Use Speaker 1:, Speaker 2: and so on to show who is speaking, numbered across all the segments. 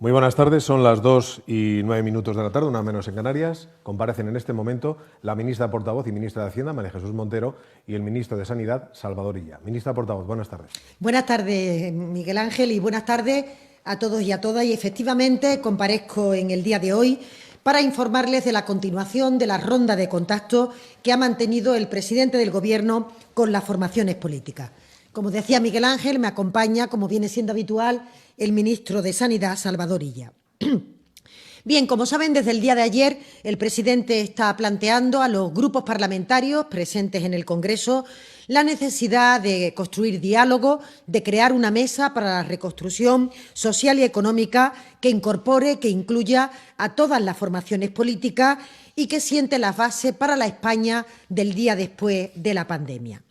Speaker 1: Muy buenas tardes, son las 2:09 de la tarde, una menos en Canarias. Comparecen en este momento la ministra portavoz y ministra de Hacienda, María Jesús Montero, y el ministro de Sanidad, Salvador Illa. Ministra portavoz, buenas tardes.
Speaker 2: Buenas tardes, Miguel Ángel, y buenas tardes a todos y a todas. Y efectivamente comparezco en el día de hoy para informarles de la continuación de la ronda de contacto que ha mantenido el presidente del Gobierno con las formaciones políticas. Como decía Miguel Ángel, me acompaña, como viene siendo habitual, el ministro de Sanidad, Salvador Illa. Bien, como saben, desde el día de ayer el presidente está planteando a los grupos parlamentarios presentes en el Congreso la necesidad de construir diálogo, de crear una mesa para la reconstrucción social y económica que incorpore, que incluya a todas las formaciones políticas y que siente las bases para la España del día después de la pandemia.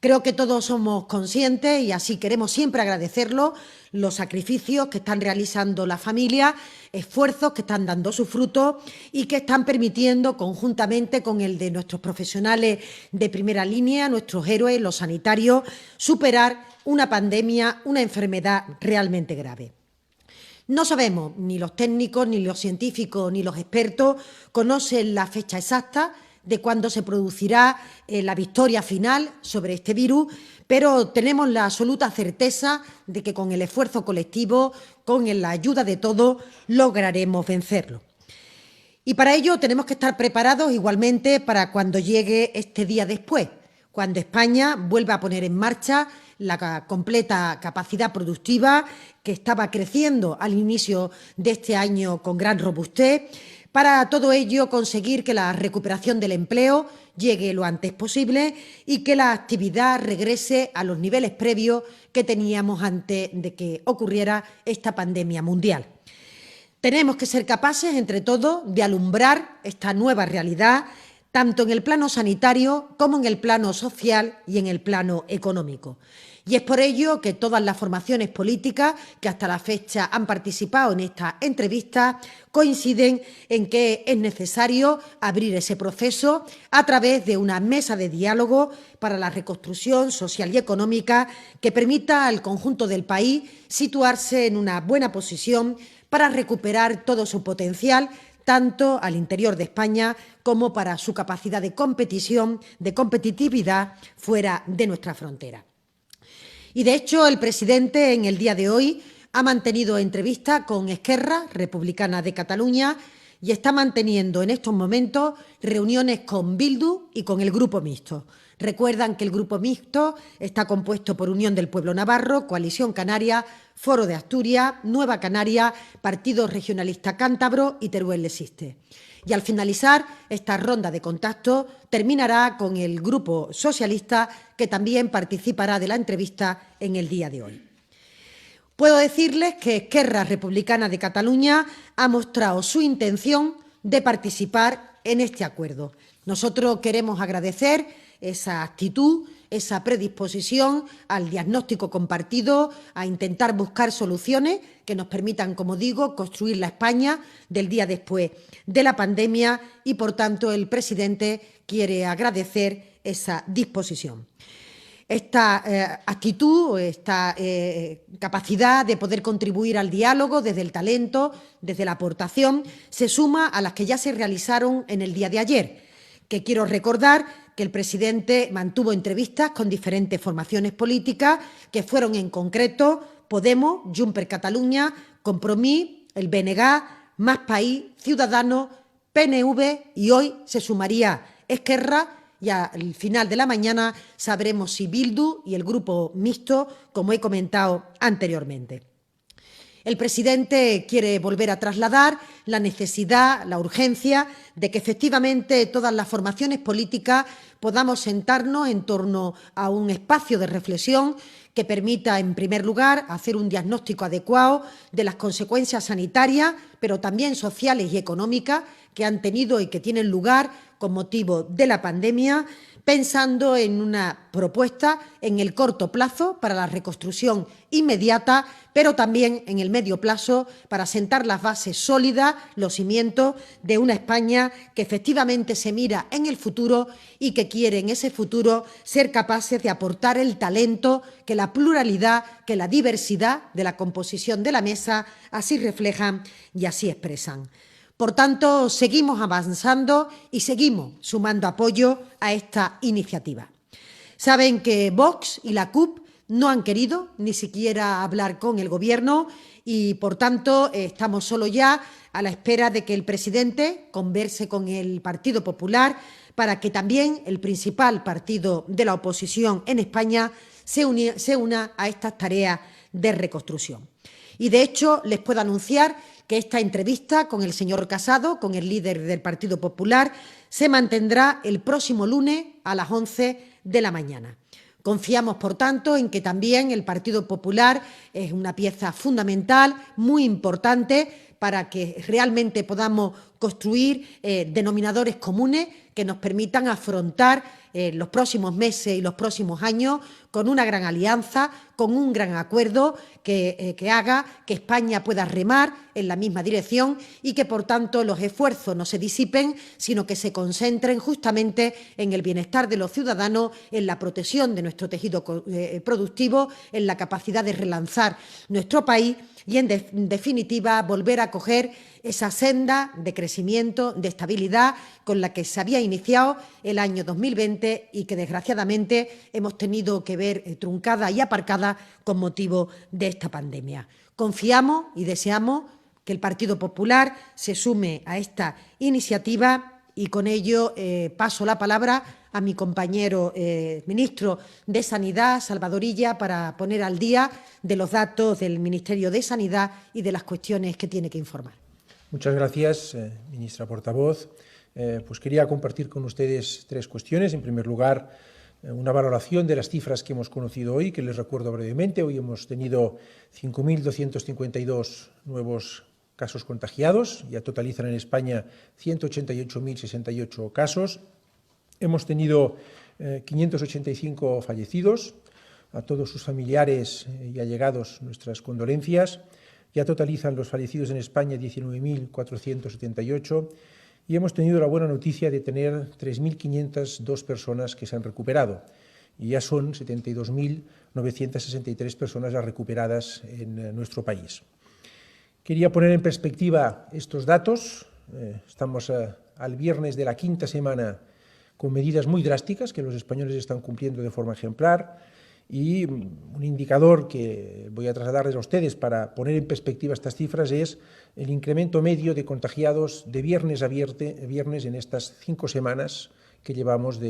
Speaker 2: Creo que todos somos conscientes, y así queremos siempre agradecerlo, los sacrificios que están realizando las familias, esfuerzos que están dando sus frutos y que están permitiendo, conjuntamente con el de nuestros profesionales de primera línea, nuestros héroes, los sanitarios, superar una pandemia, una enfermedad realmente grave. No sabemos, ni los técnicos, ni los científicos, ni los expertos conocen la fecha exacta de cuándo se producirá la victoria final sobre este virus, pero tenemos la absoluta certeza de que con el esfuerzo colectivo, con la ayuda de todos, lograremos vencerlo. Y para ello tenemos que estar preparados igualmente para cuando llegue este día después, cuando España vuelva a poner en marcha la completa capacidad productiva que estaba creciendo al inicio de este año con gran robustez. Para todo ello, conseguir que la recuperación del empleo llegue lo antes posible y que la actividad regrese a los niveles previos que teníamos antes de que ocurriera esta pandemia mundial. Tenemos que ser capaces, entre todos, de alumbrar esta nueva realidad, tanto en el plano sanitario como en el plano social y en el plano económico. Y es por ello que todas las formaciones políticas que hasta la fecha han participado en esta entrevista coinciden en que es necesario abrir ese proceso a través de una mesa de diálogo para la reconstrucción social y económica que permita al conjunto del país situarse en una buena posición para recuperar todo su potencial, tanto al interior de España como para su capacidad de competición, de competitividad fuera de nuestra frontera. Y, de hecho, el presidente en el día de hoy ha mantenido entrevista con Esquerra Republicana de Cataluña y está manteniendo en estos momentos reuniones con Bildu y con el Grupo Mixto. Recuerdan que el Grupo Mixto está compuesto por Unión del Pueblo Navarro, Coalición Canaria, Foro de Asturias, Nueva Canaria, Partido Regionalista Cántabro y Teruel existe. Y al finalizar esta ronda de contacto terminará con el Grupo Socialista, que también participará de la entrevista en el día de hoy. Puedo decirles que Esquerra Republicana de Cataluña ha mostrado su intención de participar en este acuerdo. Nosotros queremos agradecer esa actitud, esa predisposición al diagnóstico compartido, a intentar buscar soluciones que nos permitan, como digo, construir la España del día después de la pandemia y, por tanto, el presidente quiere agradecer esa disposición. Esta actitud, esta capacidad de poder contribuir al diálogo desde el talento, desde la aportación, se suma a las que ya se realizaron en el día de ayer, que quiero recordar que el presidente mantuvo entrevistas con diferentes formaciones políticas que fueron en concreto Podemos, Junts per Catalunya, Compromís, el BNG, Más País, Ciudadanos, PNV y hoy se sumaría Esquerra y al final de la mañana sabremos si Bildu y el Grupo Mixto, como he comentado anteriormente. El presidente quiere volver a trasladar la necesidad, la urgencia de que efectivamente todas las formaciones políticas podamos sentarnos en torno a un espacio de reflexión que permita, en primer lugar, hacer un diagnóstico adecuado de las consecuencias sanitarias, pero también sociales y económicas que han tenido y que tienen lugar con motivo de la pandemia, pensando en una propuesta en el corto plazo para la reconstrucción inmediata, pero también en el medio plazo para sentar las bases sólidas, los cimientos de una España que efectivamente se mira en el futuro y que quiere en ese futuro ser capaces de aportar el talento que la pluralidad, que la diversidad de la composición de la mesa así reflejan y así expresan. Por tanto, seguimos avanzando y seguimos sumando apoyo a esta iniciativa. Saben que Vox y la CUP no han querido ni siquiera hablar con el Gobierno y, por tanto, estamos solo ya a la espera de que el presidente converse con el Partido Popular para que también el principal partido de la oposición en España se una a estas tareas de reconstrucción. Y, de hecho, les puedo anunciar que esta entrevista con el señor Casado, con el líder del Partido Popular, se mantendrá el próximo lunes a las 11 de la mañana. Confiamos, por tanto, en que también el Partido Popular es una pieza fundamental, muy importante, para que realmente podamos construir denominadores comunes que nos permitan afrontar los próximos meses y los próximos años con una gran alianza, con un gran acuerdo que haga que España pueda remar en la misma dirección y que, por tanto, los esfuerzos no se disipen, sino que se concentren justamente en el bienestar de los ciudadanos, en la protección de nuestro tejido productivo, en la capacidad de relanzar nuestro país y, en definitiva, volver a coger esa senda de crecimiento, de estabilidad con la que se había iniciado el año 2020 y que, desgraciadamente, hemos tenido que ver truncada y aparcada con motivo de esta pandemia. Confiamos y deseamos que el Partido Popular se sume a esta iniciativa y con ello paso la palabra a mi compañero ministro de Sanidad, Salvador Illa, para poner al día de los datos del Ministerio de Sanidad y de las cuestiones que tiene que informar.
Speaker 3: Muchas gracias, ministra portavoz. Pues quería compartir con ustedes tres cuestiones. En primer lugar, una valoración de las cifras que hemos conocido hoy, que les recuerdo brevemente. Hoy hemos tenido 5.252 nuevos casos contagiados, ya totalizan en España 188.068 casos. Hemos tenido 585 fallecidos. A todos sus familiares y allegados nuestras condolencias. Ya totalizan los fallecidos en España 19.478 y hemos tenido la buena noticia de tener 3.502 personas que se han recuperado y ya son 72.963 personas las recuperadas en nuestro país. Quería poner en perspectiva estos datos. Estamos al viernes de la quinta semana con medidas muy drásticas que los españoles están cumpliendo de forma ejemplar. Y un indicador que voy a trasladarles a ustedes para poner en perspectiva estas cifras es el incremento medio de contagiados de viernes a viernes en estas 5 semanas que llevamos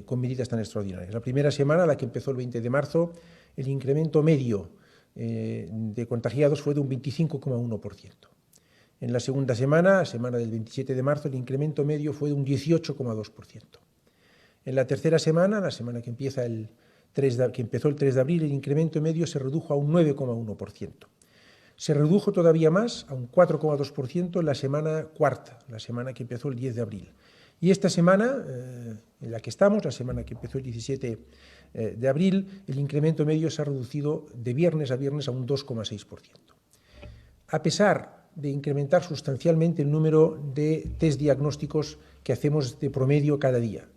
Speaker 3: con medidas tan extraordinarias. La primera semana, la que empezó el 20 de marzo, el incremento medio de contagiados fue de un 25,1%. En la segunda semana, semana del 27 de marzo, el incremento medio fue de un 18,2%. En la tercera semana, la semana que empezó el 3 de abril, el incremento medio se redujo a un 9,1%. Se redujo todavía más, a un 4,2% en la semana cuarta, la semana que empezó el 10 de abril. Y esta semana en la que estamos, la semana que empezó el 17 de abril, el incremento medio se ha reducido de viernes a viernes a un 2,6%. A pesar de incrementar sustancialmente el número de test diagnósticos que hacemos de promedio cada día.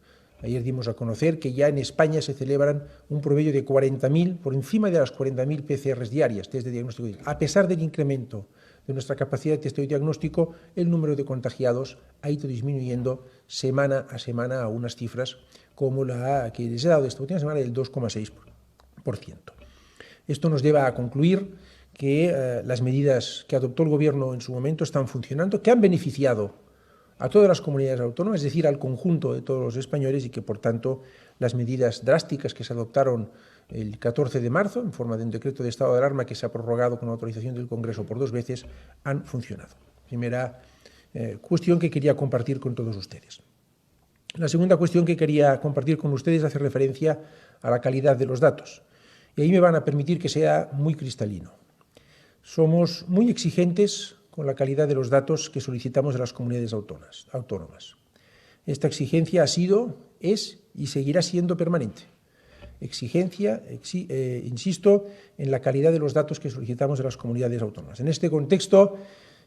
Speaker 3: Ayer dimos a conocer que ya en España se celebran un promedio de 40.000, por encima de las 40.000 PCRs diarias, test de diagnóstico. A pesar del incremento de nuestra capacidad de testeo y diagnóstico, el número de contagiados ha ido disminuyendo semana a semana a unas cifras como la que les he dado esta última semana del 2,6%. Esto nos lleva a concluir que las medidas que adoptó el Gobierno en su momento están funcionando, que han beneficiado a todas las comunidades autónomas, es decir, al conjunto de todos los españoles y que, por tanto, las medidas drásticas que se adoptaron el 14 de marzo, en forma de un decreto de estado de alarma que se ha prorrogado con autorización del Congreso por 2 veces, han funcionado. Primera cuestión que quería compartir con todos ustedes. La segunda cuestión que quería compartir con ustedes hace referencia a la calidad de los datos. Y ahí me van a permitir que sea muy cristalino. Somos muy exigentes con la calidad de los datos que solicitamos de las comunidades autónomas. Esta exigencia ha sido, es y seguirá siendo permanente. Exigencia, insisto, en la calidad de los datos que solicitamos de las comunidades autónomas. En este contexto,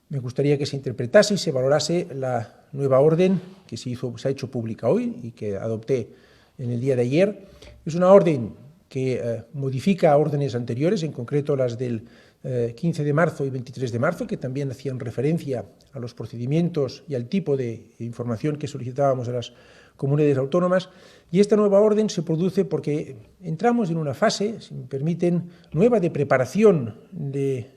Speaker 3: me gustaría que se interpretase y se valorase la nueva orden que se ha hecho pública hoy y que adopté en el día de ayer. Es una orden que modifica órdenes anteriores, en concreto las del 15 de marzo y 23 de marzo, que también hacían referencia a los procedimientos y al tipo de información que solicitábamos a las comunidades autónomas. Y esta nueva orden se produce porque entramos en una fase, si me permiten, nueva de preparación de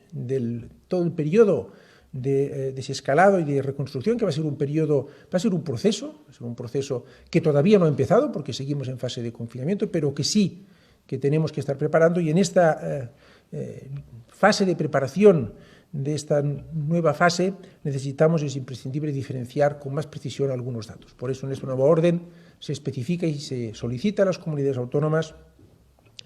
Speaker 3: todo el periodo de desescalado y de reconstrucción, que va a ser un proceso que todavía no ha empezado porque seguimos en fase de confinamiento, pero que sí que tenemos que estar preparando, y en esta fase de preparación de esta nueva fase necesitamos, es imprescindible, diferenciar con más precisión algunos datos. Por eso en esta nueva orden se especifica y se solicita a las comunidades autónomas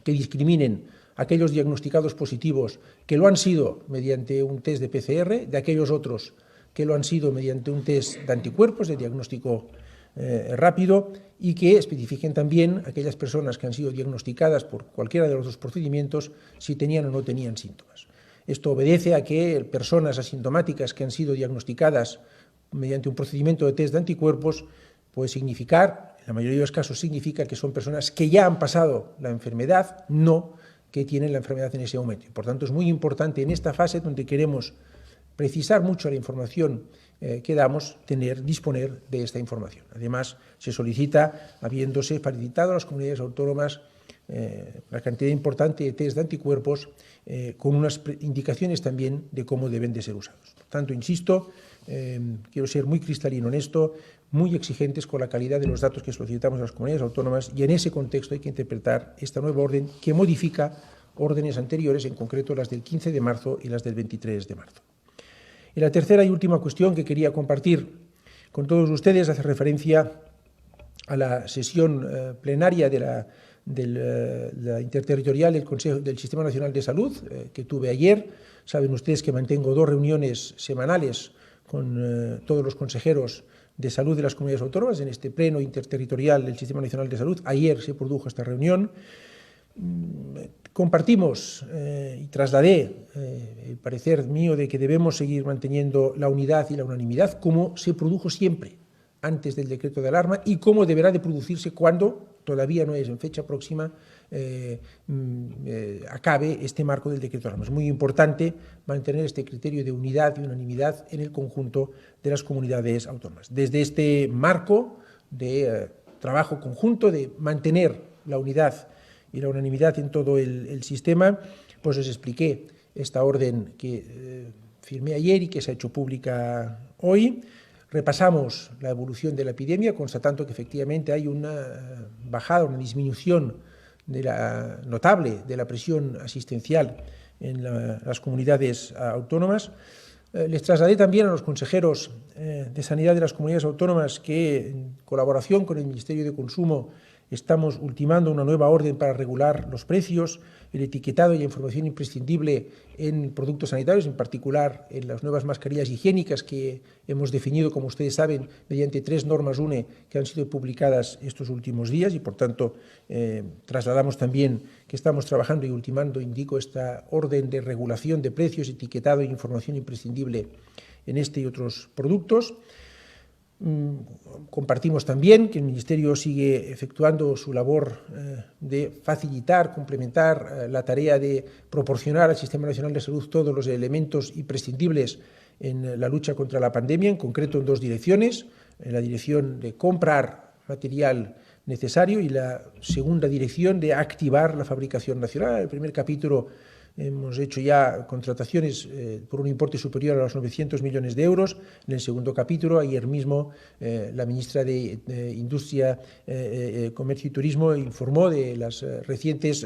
Speaker 3: que discriminen aquellos diagnosticados positivos que lo han sido mediante un test de PCR, de aquellos otros que lo han sido mediante un test de anticuerpos, de diagnóstico rápido, y que especifiquen también aquellas personas que han sido diagnosticadas por cualquiera de los dos procedimientos si tenían o no tenían síntomas. Esto obedece a que personas asintomáticas que han sido diagnosticadas mediante un procedimiento de test de anticuerpos puede significar, en la mayoría de los casos significa que son personas que ya han pasado la enfermedad, no que tienen la enfermedad en ese momento. Por tanto, es muy importante en esta fase donde queremos precisar mucho la información que damos, disponer de esta información. Además, se solicita, habiéndose facilitado a las comunidades autónomas una cantidad importante de test de anticuerpos con unas indicaciones también de cómo deben de ser usados. Por tanto, insisto, quiero ser muy cristalino en esto, muy exigentes con la calidad de los datos que solicitamos a las comunidades autónomas, y en ese contexto hay que interpretar esta nueva orden que modifica órdenes anteriores, en concreto las del 15 de marzo y las del 23 de marzo. Y la tercera y última cuestión que quería compartir con todos ustedes hace referencia a la sesión plenaria de la interterritorial del Sistema Nacional de Salud que tuve ayer. Saben ustedes que mantengo 2 reuniones semanales con todos los consejeros de salud de las comunidades autónomas en este pleno interterritorial del Sistema Nacional de Salud. Ayer se produjo esta reunión. Compartimos y trasladé el parecer mío de que debemos seguir manteniendo la unidad y la unanimidad, como se produjo siempre antes del decreto de alarma y como deberá de producirse cuando, todavía no es en fecha próxima, acabe este marco del decreto de alarma. Es muy importante mantener este criterio de unidad y unanimidad en el conjunto de las comunidades autónomas. Desde este marco de trabajo conjunto, de mantener la unidad y la unanimidad en todo el sistema, pues les expliqué esta orden que firmé ayer y que se ha hecho pública hoy. Repasamos la evolución de la epidemia, constatando que efectivamente hay una bajada, una disminución notable de la presión asistencial en las comunidades autónomas. Les trasladé también a los consejeros de Sanidad de las comunidades autónomas que, en colaboración con el Ministerio de Consumo, estamos ultimando una nueva orden para regular los precios, el etiquetado y la información imprescindible en productos sanitarios, en particular en las nuevas mascarillas higiénicas que hemos definido, como ustedes saben, mediante 3 normas UNE que han sido publicadas estos últimos días, y por tanto trasladamos también que estamos trabajando y ultimando, indico, esta orden de regulación de precios, etiquetado e información imprescindible en este y otros productos. Compartimos también que el Ministerio sigue efectuando su labor de facilitar, complementar la tarea de proporcionar al Sistema Nacional de Salud todos los elementos imprescindibles en la lucha contra la pandemia, en concreto en 2 direcciones, en la dirección de comprar material necesario y la segunda dirección de activar la fabricación nacional. En el primer capítulo hemos hecho ya contrataciones por un importe superior a los 900 millones de euros. En el segundo capítulo, ayer mismo, la ministra de Industria, Comercio y Turismo informó de las recientes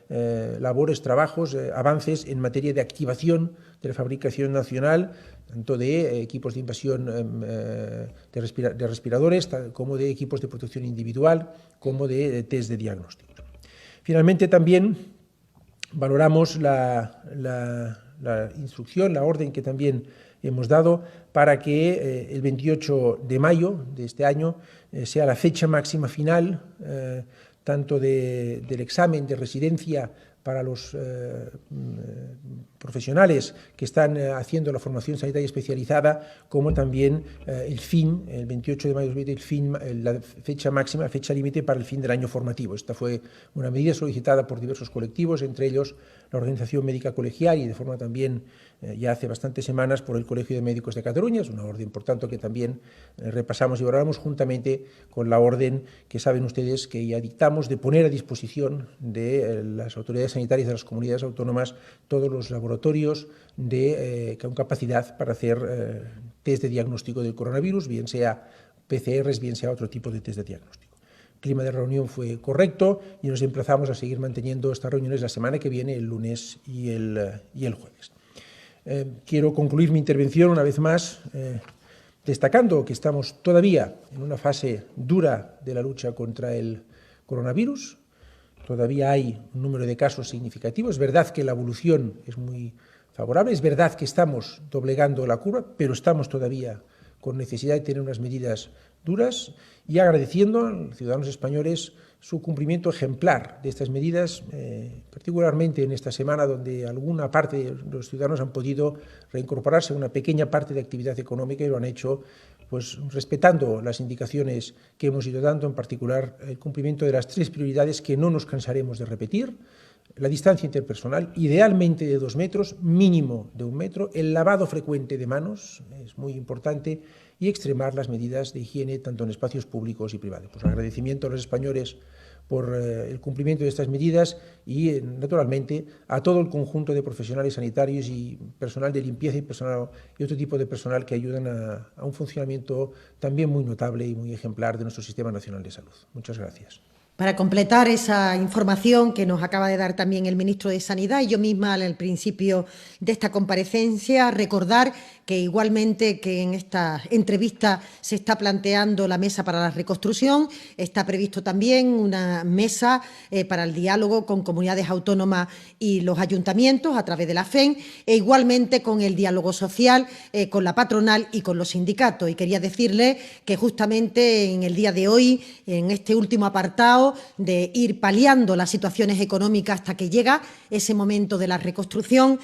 Speaker 3: labores, trabajos, avances en materia de activación de la fabricación nacional, tanto de equipos de invasión de respiradores, como de equipos de protección individual, como de test de diagnóstico. Finalmente, también valoramos la instrucción, la orden que también hemos dado para que el 28 de mayo de este año sea la fecha máxima final tanto del examen de residencia para los profesionales que están haciendo la formación sanitaria especializada, como también el 28 de mayo, la fecha máxima, la fecha límite para el fin del año formativo. Esta fue una medida solicitada por diversos colectivos, entre ellos la Organización Médica Colegial y de forma también ya hace bastantes semanas por el Colegio de Médicos de Cataluña. Es una orden, por tanto, que también repasamos y valoramos juntamente con la orden que saben ustedes que ya dictamos de poner a disposición de las autoridades sanitarias de las comunidades autónomas todos los laboratorios con capacidad para hacer test de diagnóstico del coronavirus, bien sea PCRs, bien sea otro tipo de test de diagnóstico. El clima de reunión fue correcto y nos emplazamos a seguir manteniendo estas reuniones la semana que viene, el lunes y el jueves. Quiero concluir mi intervención una vez más destacando que estamos todavía en una fase dura de la lucha contra el coronavirus. Todavía hay un número de casos significativo. Es verdad que la evolución es muy favorable, es verdad que estamos doblegando la curva, pero estamos todavía con necesidad de tener unas medidas duras y agradeciendo a los ciudadanos españoles su cumplimiento ejemplar de estas medidas, particularmente en esta semana donde alguna parte de los ciudadanos han podido reincorporarse a una pequeña parte de actividad económica y lo han hecho pues respetando las indicaciones que hemos ido dando, en particular el cumplimiento de las 3 prioridades que no nos cansaremos de repetir: la distancia interpersonal, idealmente de 2 metros, mínimo de 1 metro, el lavado frecuente de manos, es muy importante, y extremar las medidas de higiene tanto en espacios públicos y privados. Pues agradecimiento a los españoles por el cumplimiento de estas medidas y, naturalmente, a todo el conjunto de profesionales sanitarios y personal de limpieza y otro tipo de personal que ayudan a un funcionamiento también muy notable y muy ejemplar de nuestro Sistema Nacional de Salud. Muchas gracias.
Speaker 2: Para completar esa información que nos acaba de dar también el ministro de Sanidad y yo misma al principio de esta comparecencia, recordar que igualmente que en esta entrevista se está planteando la mesa para la reconstrucción, está previsto también una mesa para el diálogo con comunidades autónomas y los ayuntamientos a través de la FEN e igualmente con el diálogo social, con la patronal y con los sindicatos. Y quería decirle que justamente en el día de hoy, en este último apartado, de ir paliando las situaciones económicas hasta que llega ese momento de la reconstrucción.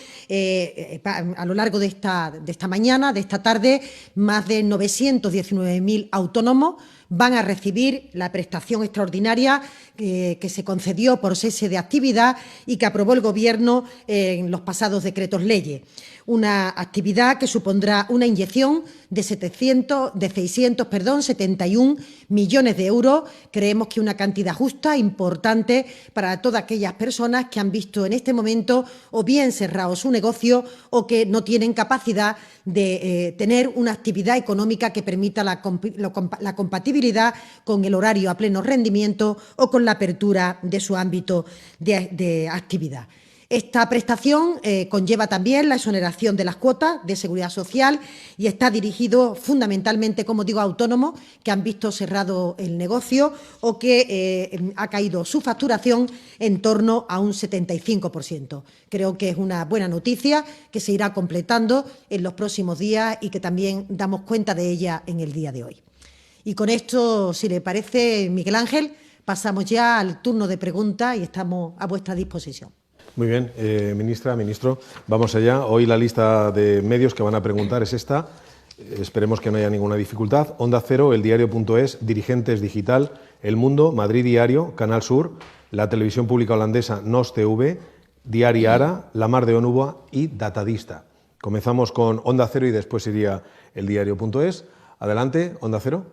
Speaker 2: A lo largo de esta mañana, de esta tarde, más de 919.000 autónomos van a recibir la prestación extraordinaria que se concedió por cese de actividad y que aprobó el Gobierno en los pasados decretos leyes. Una actividad que supondrá una inyección de 671 millones de euros. Creemos que una cantidad justa, importante para todas aquellas personas que han visto en este momento o bien cerrado su negocio o que no tienen capacidad de tener una actividad económica que permita la compatibilidad con el horario a pleno rendimiento o con la apertura de su ámbito de actividad. Esta prestación conlleva también la exoneración de las cuotas de seguridad social y está dirigido fundamentalmente, como digo, a autónomos que han visto cerrado el negocio o que ha caído su facturación en torno a un 75%. Creo que es una buena noticia que se irá completando en los próximos días y que también damos cuenta de ella en el día de hoy. Y con esto, si le parece, Miguel Ángel, pasamos ya al turno de preguntas y estamos a vuestra disposición.
Speaker 1: Muy bien, ministra, ministro, vamos allá. Hoy la lista de medios que van a preguntar es esta. Esperemos que no haya ninguna dificultad. Onda Cero, El Diario.es, Dirigentes Digital, El Mundo, Madrid Diario, Canal Sur, la televisión pública holandesa NOS TV, Diari Ara, La Mar de Onúvoa y Datadista. Comenzamos con Onda Cero y después iría El Diario.es. Adelante, Onda Cero.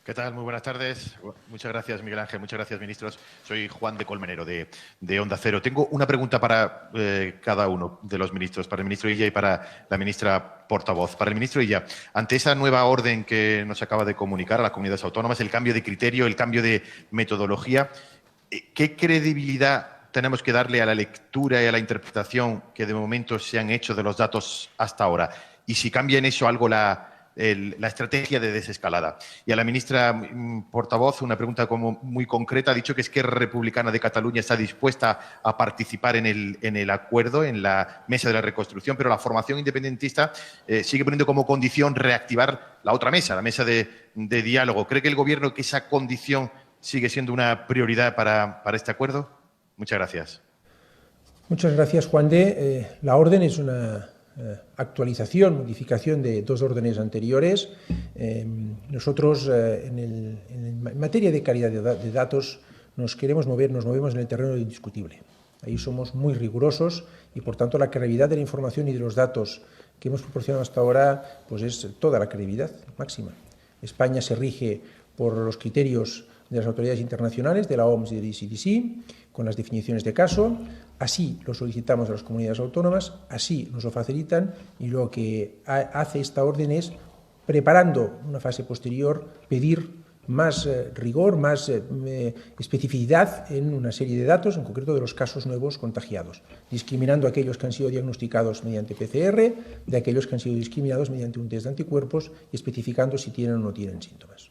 Speaker 4: ¿Qué tal? Muy buenas tardes. Muchas gracias, Miguel Ángel. Muchas gracias, ministros. Soy Juan de Colmenero, de Onda Cero. Tengo una pregunta para cada uno de los ministros, para el ministro Illa y para la ministra portavoz. Para el ministro Illa, ante esa nueva orden que nos acaba de comunicar a las comunidades autónomas, el cambio de criterio, el cambio de metodología, ¿qué credibilidad tenemos que darle a la lectura y a la interpretación que de momento se han hecho de los datos hasta ahora? Y si cambia en eso algo la la estrategia de desescalada. Y a la ministra portavoz una pregunta como muy concreta. Ha dicho que Esquerra Republicana de Cataluña está dispuesta a participar en el acuerdo, en la mesa de la reconstrucción, pero la formación independentista sigue poniendo como condición reactivar la otra mesa, la mesa de diálogo. ¿Cree que el Gobierno que esa condición sigue siendo una prioridad para este acuerdo? Muchas gracias.
Speaker 3: Muchas gracias, Juan de. La orden es una actualización, modificación de dos órdenes anteriores. Nosotros, en materia de calidad de datos, nos movemos en el terreno de indiscutible. Ahí somos muy rigurosos y, por tanto, la credibilidad de la información y de los datos que hemos proporcionado hasta ahora pues es toda la credibilidad máxima. España se rige por los criterios de las autoridades internacionales, de la OMS y del CDC, con las definiciones de caso. Así lo solicitamos a las comunidades autónomas, así nos lo facilitan, y lo que hace esta orden es, preparando una fase posterior, pedir más rigor, más especificidad en una serie de datos, en concreto de los casos nuevos contagiados, discriminando a aquellos que han sido diagnosticados mediante PCR, de aquellos que han sido discriminados mediante un test de anticuerpos, y especificando si tienen o no tienen síntomas.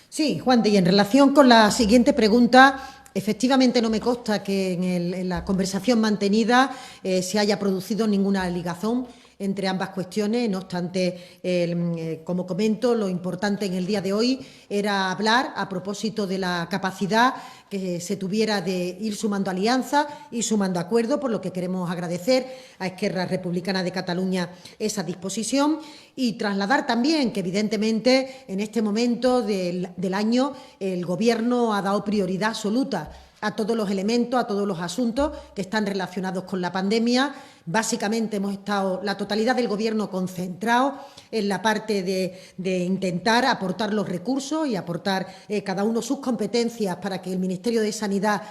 Speaker 2: Sí, Juan de, y en relación con la siguiente pregunta, efectivamente no me consta que en la conversación mantenida se haya producido ninguna ligazón entre ambas cuestiones. No obstante, como comento, lo importante en el día de hoy era hablar a propósito de la capacidad que se tuviera de ir sumando alianzas y sumando acuerdos, por lo que queremos agradecer a Esquerra Republicana de Cataluña esa disposición y trasladar también que, evidentemente, en este momento del año el Gobierno ha dado prioridad absoluta a todos los elementos, a todos los asuntos que están relacionados con la pandemia. Básicamente hemos estado la totalidad del Gobierno concentrado en la parte de intentar aportar los recursos y aportar cada uno sus competencias para que el Ministerio de Sanidad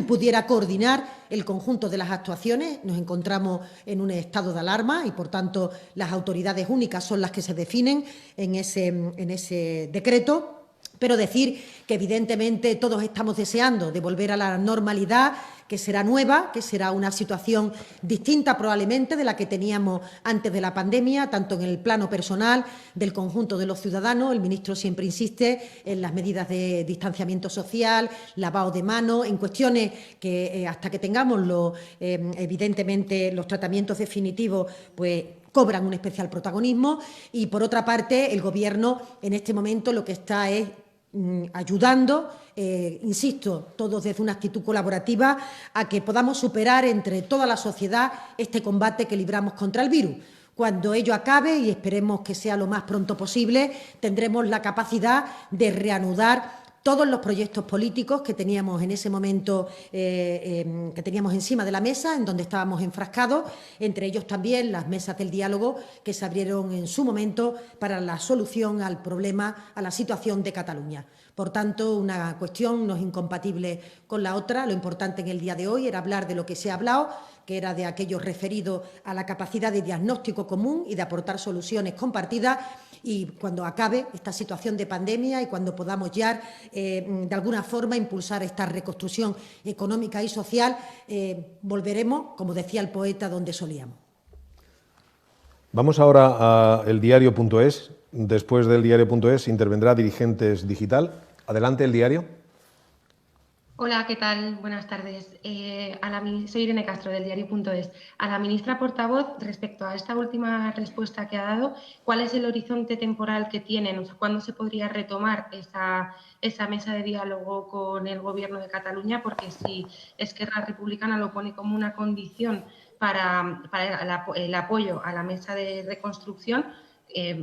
Speaker 2: pudiera coordinar el conjunto de las actuaciones. Nos encontramos en un estado de alarma y, por tanto, las autoridades únicas son las que se definen en ese decreto. Pero decir que, evidentemente, todos estamos deseando de volver a la normalidad, que será nueva, que será una situación distinta probablemente de la que teníamos antes de la pandemia, tanto en el plano personal del conjunto de los ciudadanos. El ministro siempre insiste en las medidas de distanciamiento social, lavado de manos, en cuestiones que hasta que tengamos evidentemente los tratamientos definitivos, pues cobran un especial protagonismo. Y, por otra parte, el Gobierno en este momento lo que está es ayudando, insisto, todos desde una actitud colaborativa, a que podamos superar entre toda la sociedad este combate que libramos contra el virus. Cuando ello acabe, y esperemos que sea lo más pronto posible, tendremos la capacidad de reanudar todos los proyectos políticos que teníamos en ese momento, que teníamos encima de la mesa, en donde estábamos enfrascados, entre ellos también las mesas del diálogo que se abrieron en su momento para la solución al problema, a la situación de Cataluña. Por tanto, una cuestión no es incompatible con la otra. Lo importante en el día de hoy era hablar de lo que se ha hablado, que era de aquello referido a la capacidad de diagnóstico común y de aportar soluciones compartidas. Y cuando acabe esta situación de pandemia y cuando podamos ya, de alguna forma, impulsar esta reconstrucción económica y social, volveremos, como decía el poeta, donde solíamos.
Speaker 1: Vamos ahora a eldiario.es. Después del diario.es intervendrá Dirigentes Digital. Adelante, El Diario.
Speaker 5: Hola, ¿qué tal? Buenas tardes. Soy Irene Castro, del diario.es. A la ministra portavoz, respecto a esta última respuesta que ha dado, ¿cuál es el horizonte temporal que tienen? O sea, ¿cuándo se podría retomar esa mesa de diálogo con el Gobierno de Cataluña? Porque si Esquerra Republicana lo pone como una condición para el apoyo a la mesa de reconstrucción,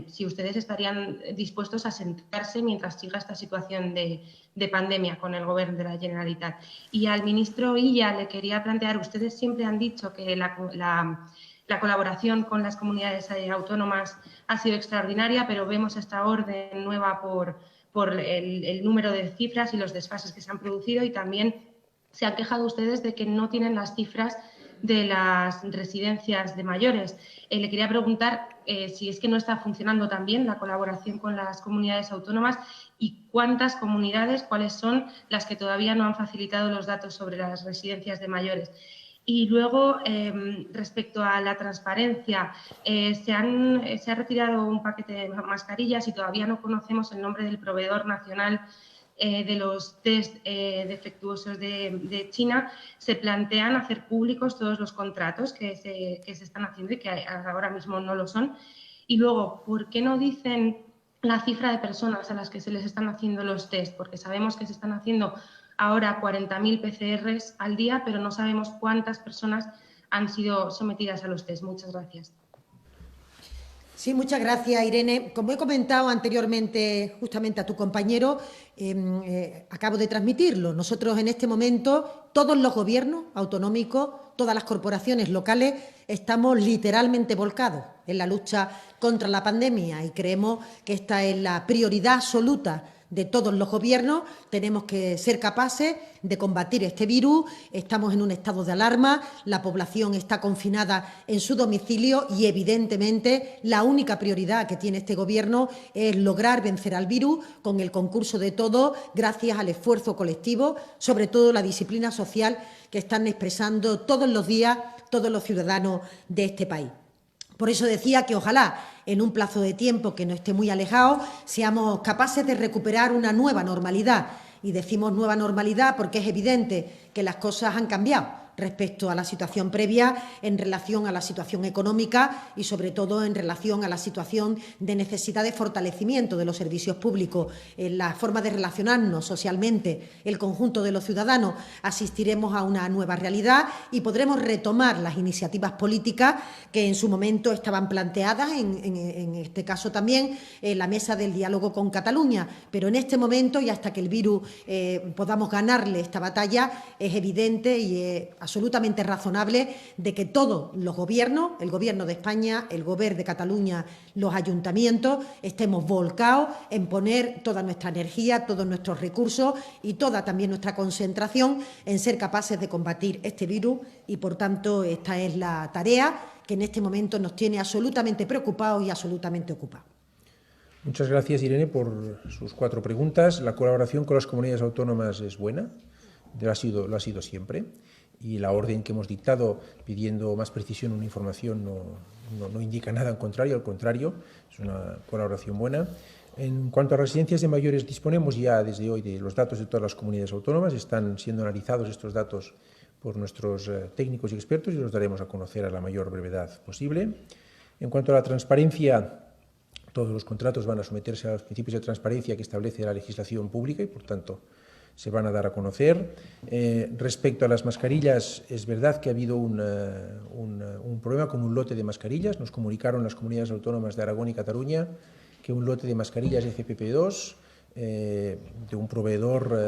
Speaker 5: si ustedes estarían dispuestos a sentarse mientras siga esta situación de pandemia con el Gobierno de la Generalitat. Y al ministro Illa le quería plantear, ustedes siempre han dicho que la colaboración con las comunidades autónomas ha sido extraordinaria, pero vemos esta orden nueva por el número de cifras y los desfases que se han producido, y también se han quejado ustedes de que no tienen las cifras de las residencias de mayores. Le quería preguntar si es que no está funcionando tan bien la colaboración con las comunidades autónomas y cuántas comunidades, cuáles son las que todavía no han facilitado los datos sobre las residencias de mayores. Y luego, respecto a la transparencia, se ha retirado un paquete de mascarillas y todavía no conocemos el nombre del proveedor nacional de los test defectuosos de China. Se plantean hacer públicos todos los contratos que se están haciendo y que ahora mismo no lo son. Y luego, ¿por qué no dicen la cifra de personas a las que se les están haciendo los test? Porque sabemos que se están haciendo ahora 40.000 PCRs al día, pero no sabemos cuántas personas han sido sometidas a los test. Muchas gracias.
Speaker 2: Sí, muchas gracias, Irene. Como he comentado anteriormente justamente a tu compañero, acabo de transmitirlo. Nosotros en este momento, todos los gobiernos autonómicos, todas las corporaciones locales, estamos literalmente volcados en la lucha contra la pandemia y creemos que esta es la prioridad absoluta de todos los gobiernos. Tenemos que ser capaces de combatir este virus. Estamos en un estado de alarma, la población está confinada en su domicilio y, evidentemente, la única prioridad que tiene este Gobierno es lograr vencer al virus con el concurso de todos, gracias al esfuerzo colectivo, sobre todo la disciplina social que están expresando todos los días todos los ciudadanos de este país. Por eso decía que ojalá en un plazo de tiempo que no esté muy alejado seamos capaces de recuperar una nueva normalidad. Y decimos nueva normalidad porque es evidente que las cosas han cambiado respecto a la situación previa en relación a la situación económica y, sobre todo, en relación a la situación de necesidad de fortalecimiento de los servicios públicos. En la forma de relacionarnos socialmente, el conjunto de los ciudadanos, asistiremos a una nueva realidad y podremos retomar las iniciativas políticas que en su momento estaban planteadas, en este caso también, en la mesa del diálogo con Cataluña. Pero en este momento, y hasta que el virus podamos ganarle esta batalla, es evidente y es absolutamente razonable de que todos los gobiernos, el Gobierno de España, el Gobierno de Cataluña, los ayuntamientos, estemos volcados en poner toda nuestra energía, todos nuestros recursos y toda también nuestra concentración en ser capaces de combatir este virus y, por tanto, esta es la tarea que en este momento nos tiene absolutamente preocupados y absolutamente ocupados.
Speaker 3: Muchas gracias, Irene, por sus 4 preguntas. La colaboración con las comunidades autónomas es buena, lo ha sido siempre. Y la orden que hemos dictado pidiendo más precisión en una información no indica nada en contrario, al contrario, es una colaboración buena. En cuanto a residencias de mayores, disponemos ya desde hoy de los datos de todas las comunidades autónomas, están siendo analizados estos datos por nuestros técnicos y expertos y los daremos a conocer a la mayor brevedad posible. En cuanto a la transparencia, todos los contratos van a someterse a los principios de transparencia que establece la legislación pública y, por tanto, se van a dar a conocer. Respecto a las mascarillas, es verdad que ha habido un problema con un lote de mascarillas. Nos comunicaron las comunidades autónomas de Aragón y Cataluña que un lote de mascarillas FFP2 de un proveedor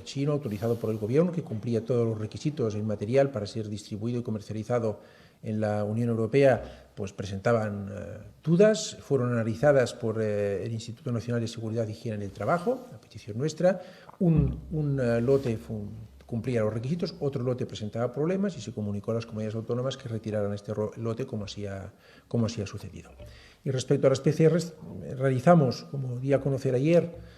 Speaker 3: chino autorizado por el Gobierno que cumplía todos los requisitos en material para ser distribuido y comercializado en la Unión Europea, pues presentaban dudas, fueron analizadas por el Instituto Nacional de Seguridad y Higiene en el Trabajo, a petición nuestra. Un lote cumplía los requisitos, otro lote presentaba problemas y se comunicó a las comunidades autónomas que retiraran este lote como así ha sucedido. Y respecto a las PCRs, realizamos, como di a conocer ayer,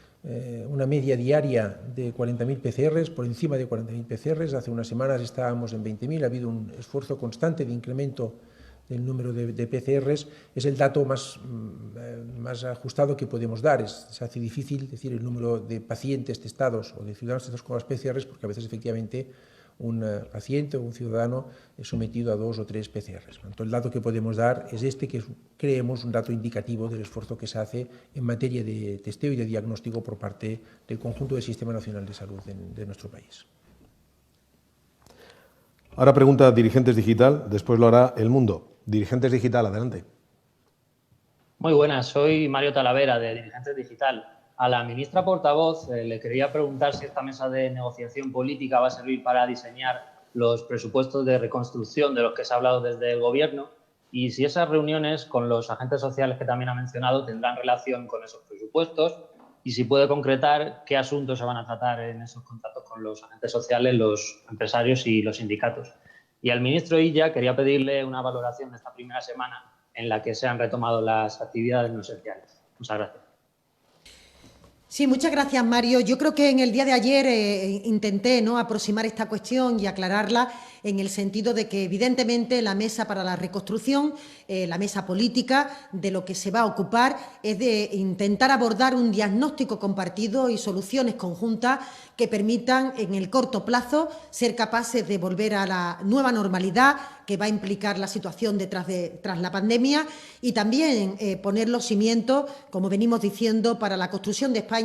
Speaker 3: una media diaria de 40.000 PCRs, por encima de 40.000 PCRs. Hace unas semanas estábamos en 20.000, ha habido un esfuerzo constante de incremento del número de PCRs. Es el dato más ajustado que podemos dar. Se hace difícil decir el número de pacientes testados o de ciudadanos testados con las PCRs porque a veces efectivamente un paciente o un ciudadano es sometido a 2 o 3 PCRs. Entonces, el dato que podemos dar es este, que creemos un dato indicativo del esfuerzo que se hace en materia de testeo y de diagnóstico por parte del conjunto del Sistema Nacional de Salud de nuestro país.
Speaker 1: Ahora pregunta Dirigentes Digital, después lo hará El Mundo. Dirigentes Digital, adelante.
Speaker 6: Muy buenas, soy Mario Talavera de Dirigentes Digital. A la ministra portavoz le quería preguntar si esta mesa de negociación política va a servir para diseñar los presupuestos de reconstrucción de los que se ha hablado desde el Gobierno y si esas reuniones con los agentes sociales que también ha mencionado tendrán relación con esos presupuestos y si puede concretar qué asuntos se van a tratar en esos contactos con los agentes sociales, los empresarios y los sindicatos. Y al ministro Illa quería pedirle una valoración de esta primera semana en la que se han retomado las actividades no esenciales. Muchas gracias.
Speaker 2: Sí, muchas gracias, Mario. Yo creo que en el día de ayer intenté, ¿no?, aproximar esta cuestión y aclararla en el sentido de que, evidentemente, la mesa para la reconstrucción, la mesa política, de lo que se va a ocupar es de intentar abordar un diagnóstico compartido y soluciones conjuntas que permitan, en el corto plazo, ser capaces de volver a la nueva normalidad que va a implicar la situación tras la pandemia, y también poner los cimientos, como venimos diciendo, para la construcción de España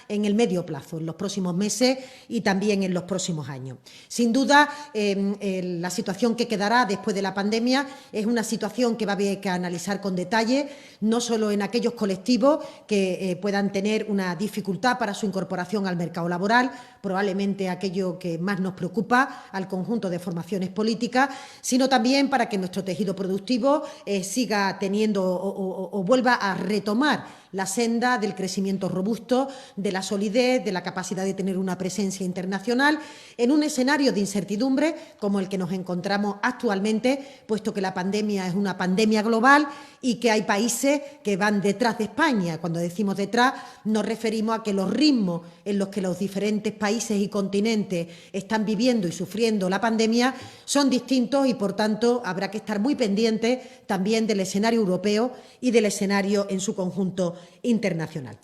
Speaker 2: en el medio plazo, en los próximos meses y también en los próximos años. Sin duda, la situación que quedará después de la pandemia es una situación que va a haber que analizar con detalle, no solo en aquellos colectivos que puedan tener una dificultad para su incorporación al mercado laboral, probablemente aquello que más nos preocupa al conjunto de formaciones políticas, sino también para que nuestro tejido productivo siga teniendo o vuelva a retomar la senda del crecimiento robusto, de la solidez, de la capacidad de tener una presencia internacional en un escenario de incertidumbre como el que nos encontramos actualmente, puesto que la pandemia es una pandemia global y que hay países que van detrás de España. Cuando decimos detrás, nos referimos a que los ritmos en los que los diferentes países y continentes están viviendo y sufriendo la pandemia son distintos y, por tanto, habrá que estar muy pendientes también del escenario europeo y del escenario en su conjunto internacional.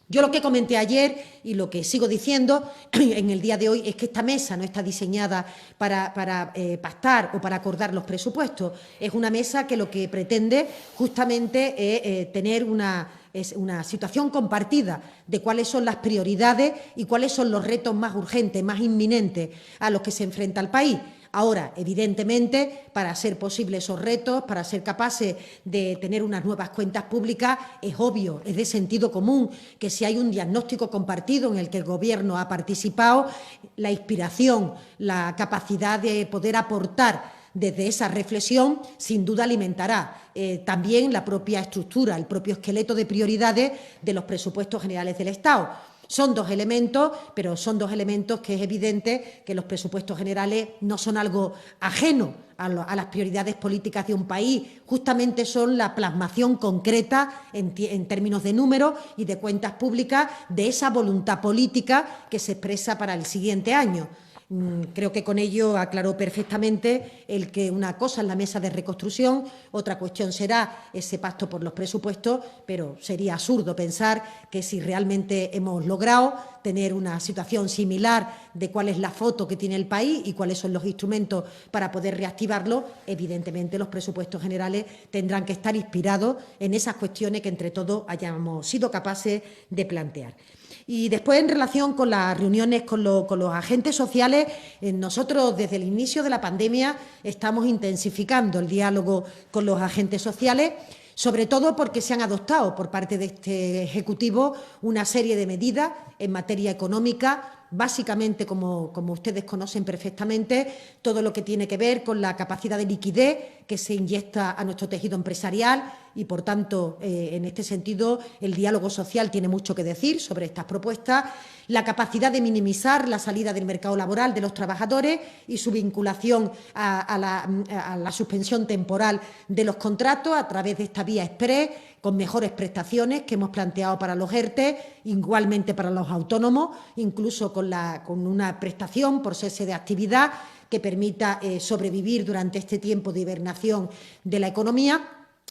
Speaker 2: Yo lo que comenté ayer y lo que sigo diciendo en el día de hoy es que esta mesa no está diseñada para pactar o para acordar los presupuestos. Es una mesa que lo que pretende justamente es tener una situación compartida de cuáles son las prioridades y cuáles son los retos más urgentes, más inminentes a los que se enfrenta el país. Ahora, evidentemente, para ser posibles esos retos, para ser capaces de tener unas nuevas cuentas públicas, es obvio, es de sentido común que si hay un diagnóstico compartido en el que el Gobierno ha participado, la inspiración, la capacidad de poder aportar desde esa reflexión, sin duda alimentará también la propia estructura, el propio esqueleto de prioridades de los presupuestos generales del Estado. Son dos elementos, pero son dos elementos que es evidente que los presupuestos generales no son algo ajeno a las prioridades políticas de un país, justamente son la plasmación concreta en términos de números y de cuentas públicas de esa voluntad política que se expresa para el siguiente año. Creo que con ello aclaró perfectamente el que una cosa es la mesa de reconstrucción, otra cuestión será ese pacto por los presupuestos, pero sería absurdo pensar que si realmente hemos logrado tener una situación similar de cuál es la foto que tiene el país y cuáles son los instrumentos para poder reactivarlo, evidentemente los presupuestos generales tendrán que estar inspirados en esas cuestiones que entre todos hayamos sido capaces de plantear. Y después, en relación con las reuniones con los agentes sociales, nosotros desde el inicio de la pandemia estamos intensificando el diálogo con los agentes sociales, sobre todo porque se han adoptado por parte de este Ejecutivo una serie de medidas en materia económica, básicamente, como ustedes conocen perfectamente, todo lo que tiene que ver con la capacidad de liquidez que se inyecta a nuestro tejido empresarial y, por tanto, en este sentido, el diálogo social tiene mucho que decir sobre estas propuestas, la capacidad de minimizar la salida del mercado laboral de los trabajadores y su vinculación a la suspensión temporal de los contratos a través de esta vía exprés, con mejores prestaciones que hemos planteado para los ERTE, igualmente para los autónomos, incluso con una prestación por cese de actividad que permita sobrevivir durante este tiempo de hibernación de la economía.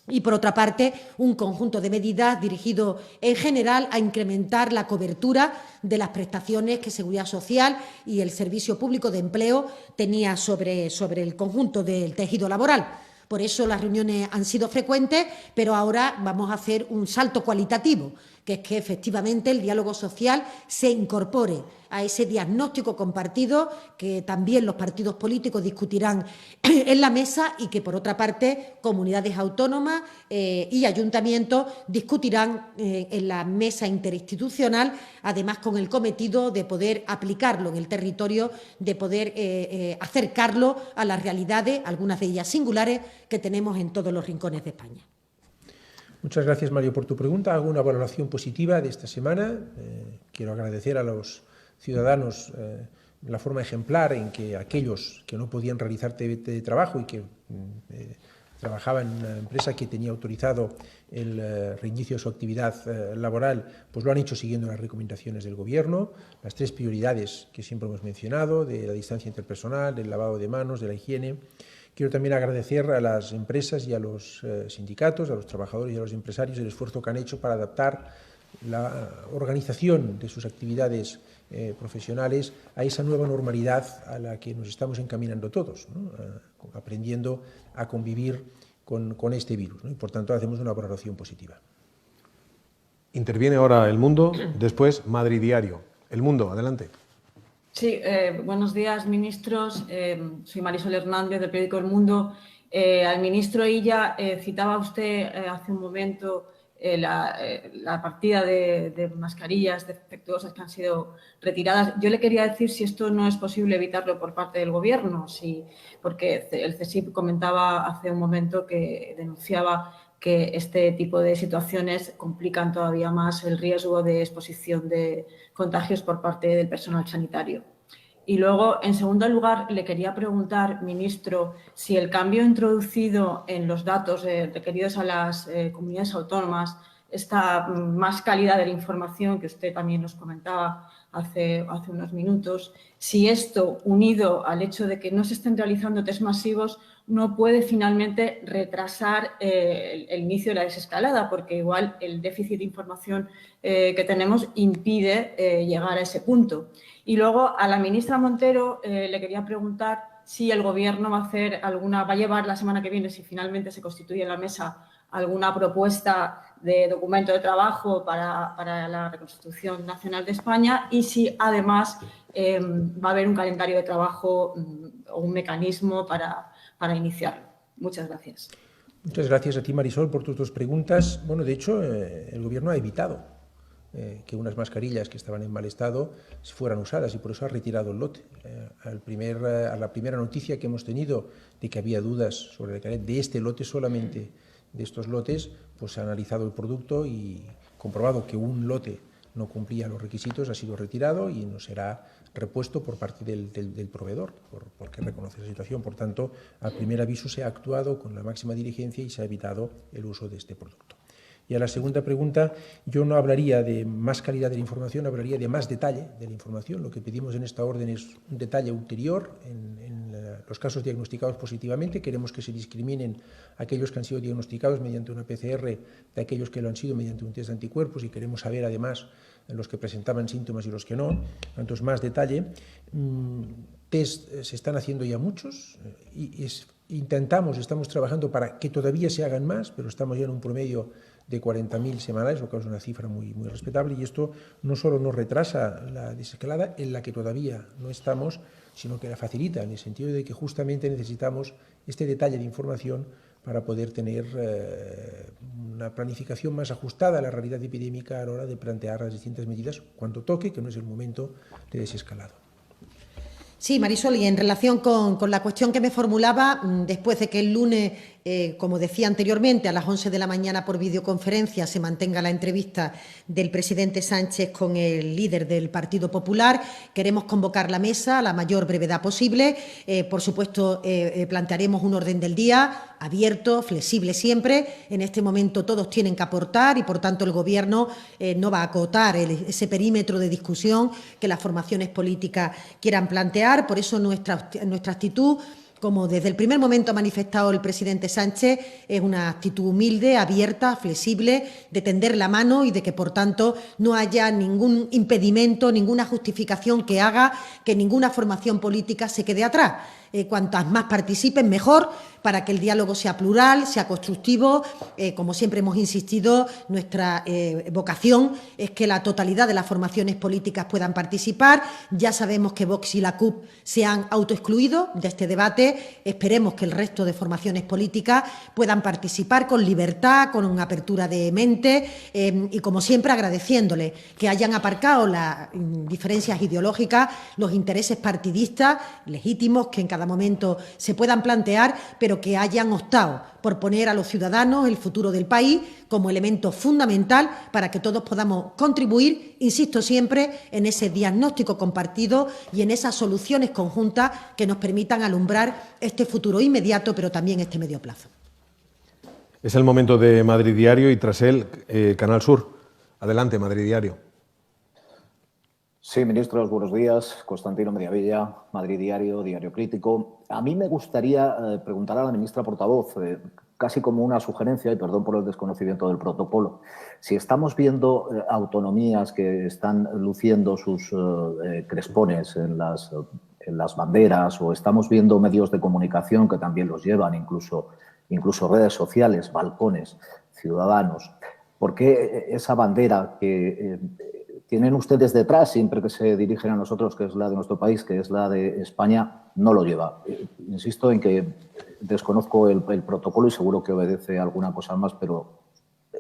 Speaker 2: Y, por otra parte, un conjunto de medidas dirigido en general a incrementar la cobertura de las prestaciones que Seguridad Social y el Servicio Público de Empleo tenía sobre el conjunto del tejido laboral. Por eso las reuniones han sido frecuentes, pero ahora vamos a hacer un salto cualitativo, que es que efectivamente el diálogo social se incorpore a ese diagnóstico compartido que también los partidos políticos discutirán en la mesa y que, por otra parte, comunidades autónomas y ayuntamientos discutirán en la mesa interinstitucional, además con el cometido de poder aplicarlo en el territorio, de poder acercarlo a las realidades, algunas de ellas singulares, que tenemos en todos los rincones de España.
Speaker 3: Muchas gracias, Mario, por tu pregunta. Hago una valoración positiva de esta semana. Quiero agradecer a los ciudadanos la forma ejemplar en que aquellos que no podían realizar trabajo y que trabajaba en una empresa que tenía autorizado el reinicio de su actividad laboral, pues lo han hecho siguiendo las recomendaciones del Gobierno, las 3 prioridades que siempre hemos mencionado, de la distancia interpersonal, del lavado de manos, de la higiene. Quiero también agradecer a las empresas y a los sindicatos, a los trabajadores y a los empresarios el esfuerzo que han hecho para adaptar la organización de sus actividades profesionales a esa nueva normalidad a la que nos estamos encaminando todos, ¿no? Aprendiendo a convivir con este virus, ¿no? Y por tanto hacemos una valoración positiva.
Speaker 1: Interviene ahora El Mundo, después Madrid Diario. El Mundo, adelante.
Speaker 7: Sí, buenos días, ministros. Soy Marisol Hernández, del periódico El Mundo. Al ministro Illa, citaba usted hace un momento la partida de mascarillas defectuosas que han sido retiradas. Yo le quería decir si esto no es posible evitarlo por parte del Gobierno, porque el CSIC comentaba hace un momento que denunciaba que este tipo de situaciones complican todavía más el riesgo de exposición de contagios por parte del personal sanitario. Y luego, en segundo lugar, le quería preguntar, ministro, si el cambio introducido en los datos requeridos a las comunidades autónomas, esta más calidad de la información que usted también nos comentaba hace unos minutos, si esto, unido al hecho de que no se estén realizando test masivos, no puede finalmente retrasar el inicio de la desescalada, porque igual el déficit de información que tenemos impide llegar a ese punto. Y luego a la ministra Montero le quería preguntar si el Gobierno va a llevar la semana que viene, si finalmente se constituye la mesa, alguna propuesta de documento de trabajo para la reconstrucción nacional de España y si además va a haber un calendario de trabajo o un mecanismo para iniciarlo. Muchas gracias.
Speaker 3: Muchas gracias a ti, Marisol, por tus 2 preguntas. Bueno, de hecho, el Gobierno ha evitado que unas mascarillas que estaban en mal estado fueran usadas y por eso ha retirado el lote. A la primera noticia que hemos tenido de que había dudas sobre la calidad de este lote, solamente de estos lotes, pues se ha analizado el producto y comprobado que un lote no cumplía los requisitos, ha sido retirado y no será repuesto por parte del proveedor, porque reconoce la situación. Por tanto, al primer aviso se ha actuado con la máxima diligencia y se ha evitado el uso de este producto. Y a la segunda pregunta, yo no hablaría de más calidad de la información, hablaría de más detalle de la información. Lo que pedimos en esta orden es un detalle ulterior en los casos diagnosticados positivamente. Queremos que se discriminen aquellos que han sido diagnosticados mediante una PCR de aquellos que lo han sido mediante un test de anticuerpos y queremos saber además los que presentaban síntomas y los que no. Entonces, más detalle. Test se están haciendo ya muchos y estamos trabajando para que todavía se hagan más, pero estamos ya en un promedio de 40.000 semanales, lo que es una cifra muy respetable, y esto no solo nos retrasa la desescalada, en la que todavía no estamos, sino que la facilita, en el sentido de que justamente necesitamos este detalle de información para poder tener una planificación más ajustada a la realidad epidémica a la hora de plantear las distintas medidas cuando toque, que no es el momento de desescalado.
Speaker 2: Sí, Marisol, y en relación con la cuestión que me formulaba, después de que el lunes, como decía anteriormente, a las 11 de la mañana por videoconferencia se mantenga la entrevista del presidente Sánchez con el líder del Partido Popular, queremos convocar la mesa a la mayor brevedad posible. Por supuesto, plantearemos un orden del día abierto, flexible siempre. En este momento todos tienen que aportar y, por tanto, el Gobierno no va a acotar ese perímetro de discusión que las formaciones políticas quieran plantear. Por eso nuestra actitud, como desde el primer momento ha manifestado el presidente Sánchez, es una actitud humilde, abierta, flexible, de tender la mano y de que, por tanto, no haya ningún impedimento, ninguna justificación que haga que ninguna formación política se quede atrás. Cuantas más participen, mejor, para que el diálogo sea plural, sea constructivo. Como siempre hemos insistido, nuestra vocación es que la totalidad de las formaciones políticas puedan participar. Ya sabemos que Vox y la CUP se han autoexcluido de este debate. Esperemos que el resto de formaciones políticas puedan participar con libertad, con una apertura de mente y, como siempre, agradeciéndole que hayan aparcado las diferencias ideológicas, los intereses partidistas legítimos que en cada momento se puedan plantear, pero que hayan optado por poner a los ciudadanos, el futuro del país, como elemento fundamental para que todos podamos contribuir, insisto siempre, en ese diagnóstico compartido y en esas soluciones conjuntas que nos permitan alumbrar este futuro inmediato, pero también este medio plazo.
Speaker 1: Es el momento de Madrid Diario y tras él, Canal Sur. Adelante, Madrid Diario.
Speaker 8: Sí, ministros, buenos días. Constantino Mediavilla, Madrid Diario, Diario Crítico. A mí me gustaría preguntar a la ministra portavoz, casi como una sugerencia, y perdón por el desconocimiento del protocolo, si estamos viendo autonomías que están luciendo sus crespones en las banderas, o estamos viendo medios de comunicación que también los llevan, incluso redes sociales, balcones, ciudadanos. ¿Por qué esa bandera que tienen ustedes detrás siempre que se dirigen a nosotros, que es la de nuestro país, que es la de España, no lo lleva? Insisto en que desconozco el protocolo y seguro que obedece a alguna cosa más, pero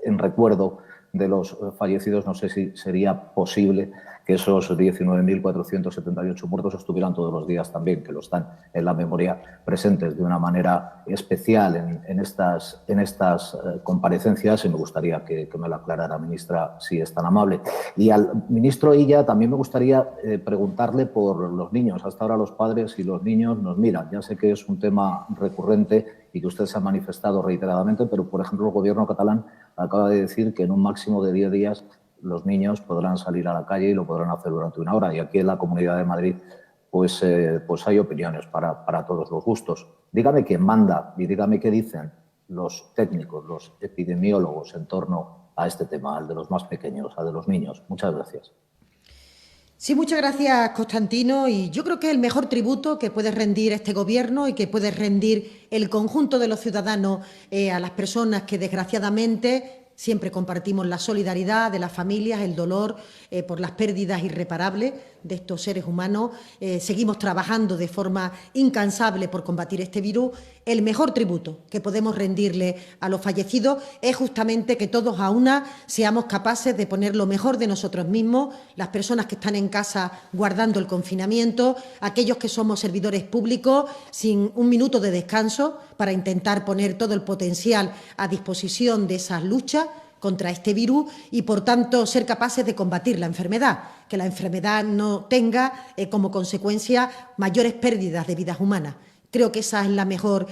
Speaker 8: en recuerdo de los fallecidos no sé si sería posible que esos 19.478 muertos estuvieran todos los días también, que lo están en la memoria, presentes de una manera especial en estas comparecencias, y me gustaría que me lo aclarara, ministra, si es tan amable. Y al ministro Illa también me gustaría preguntarle por los niños. Hasta ahora los padres y los niños nos miran. Ya sé que es un tema recurrente y que usted se ha manifestado reiteradamente, pero, por ejemplo, el Gobierno catalán acaba de decir que en un máximo de 10 días los niños podrán salir a la calle y lo podrán hacer durante una hora. Y aquí en la Comunidad de Madrid pues hay opiniones para todos los gustos. Dígame quién manda y dígame qué dicen los técnicos, los epidemiólogos en torno a este tema, al de los más pequeños, al de los niños. Muchas gracias.
Speaker 2: Sí, muchas gracias, Constantino. Y yo creo que el mejor tributo que puede rendir este Gobierno y que puede rendir el conjunto de los ciudadanos a las personas que, desgraciadamente, siempre compartimos la solidaridad de las familias, el dolor por las pérdidas irreparables de estos seres humanos. Seguimos trabajando de forma incansable por combatir este virus. El mejor tributo que podemos rendirle a los fallecidos es justamente que todos a una seamos capaces de poner lo mejor de nosotros mismos, las personas que están en casa guardando el confinamiento, aquellos que somos servidores públicos sin un minuto de descanso para intentar poner todo el potencial a disposición de esas luchas contra este virus y, por tanto, ser capaces de combatir la enfermedad, que la enfermedad no tenga como consecuencia mayores pérdidas de vidas humanas. Creo que esa es la mejor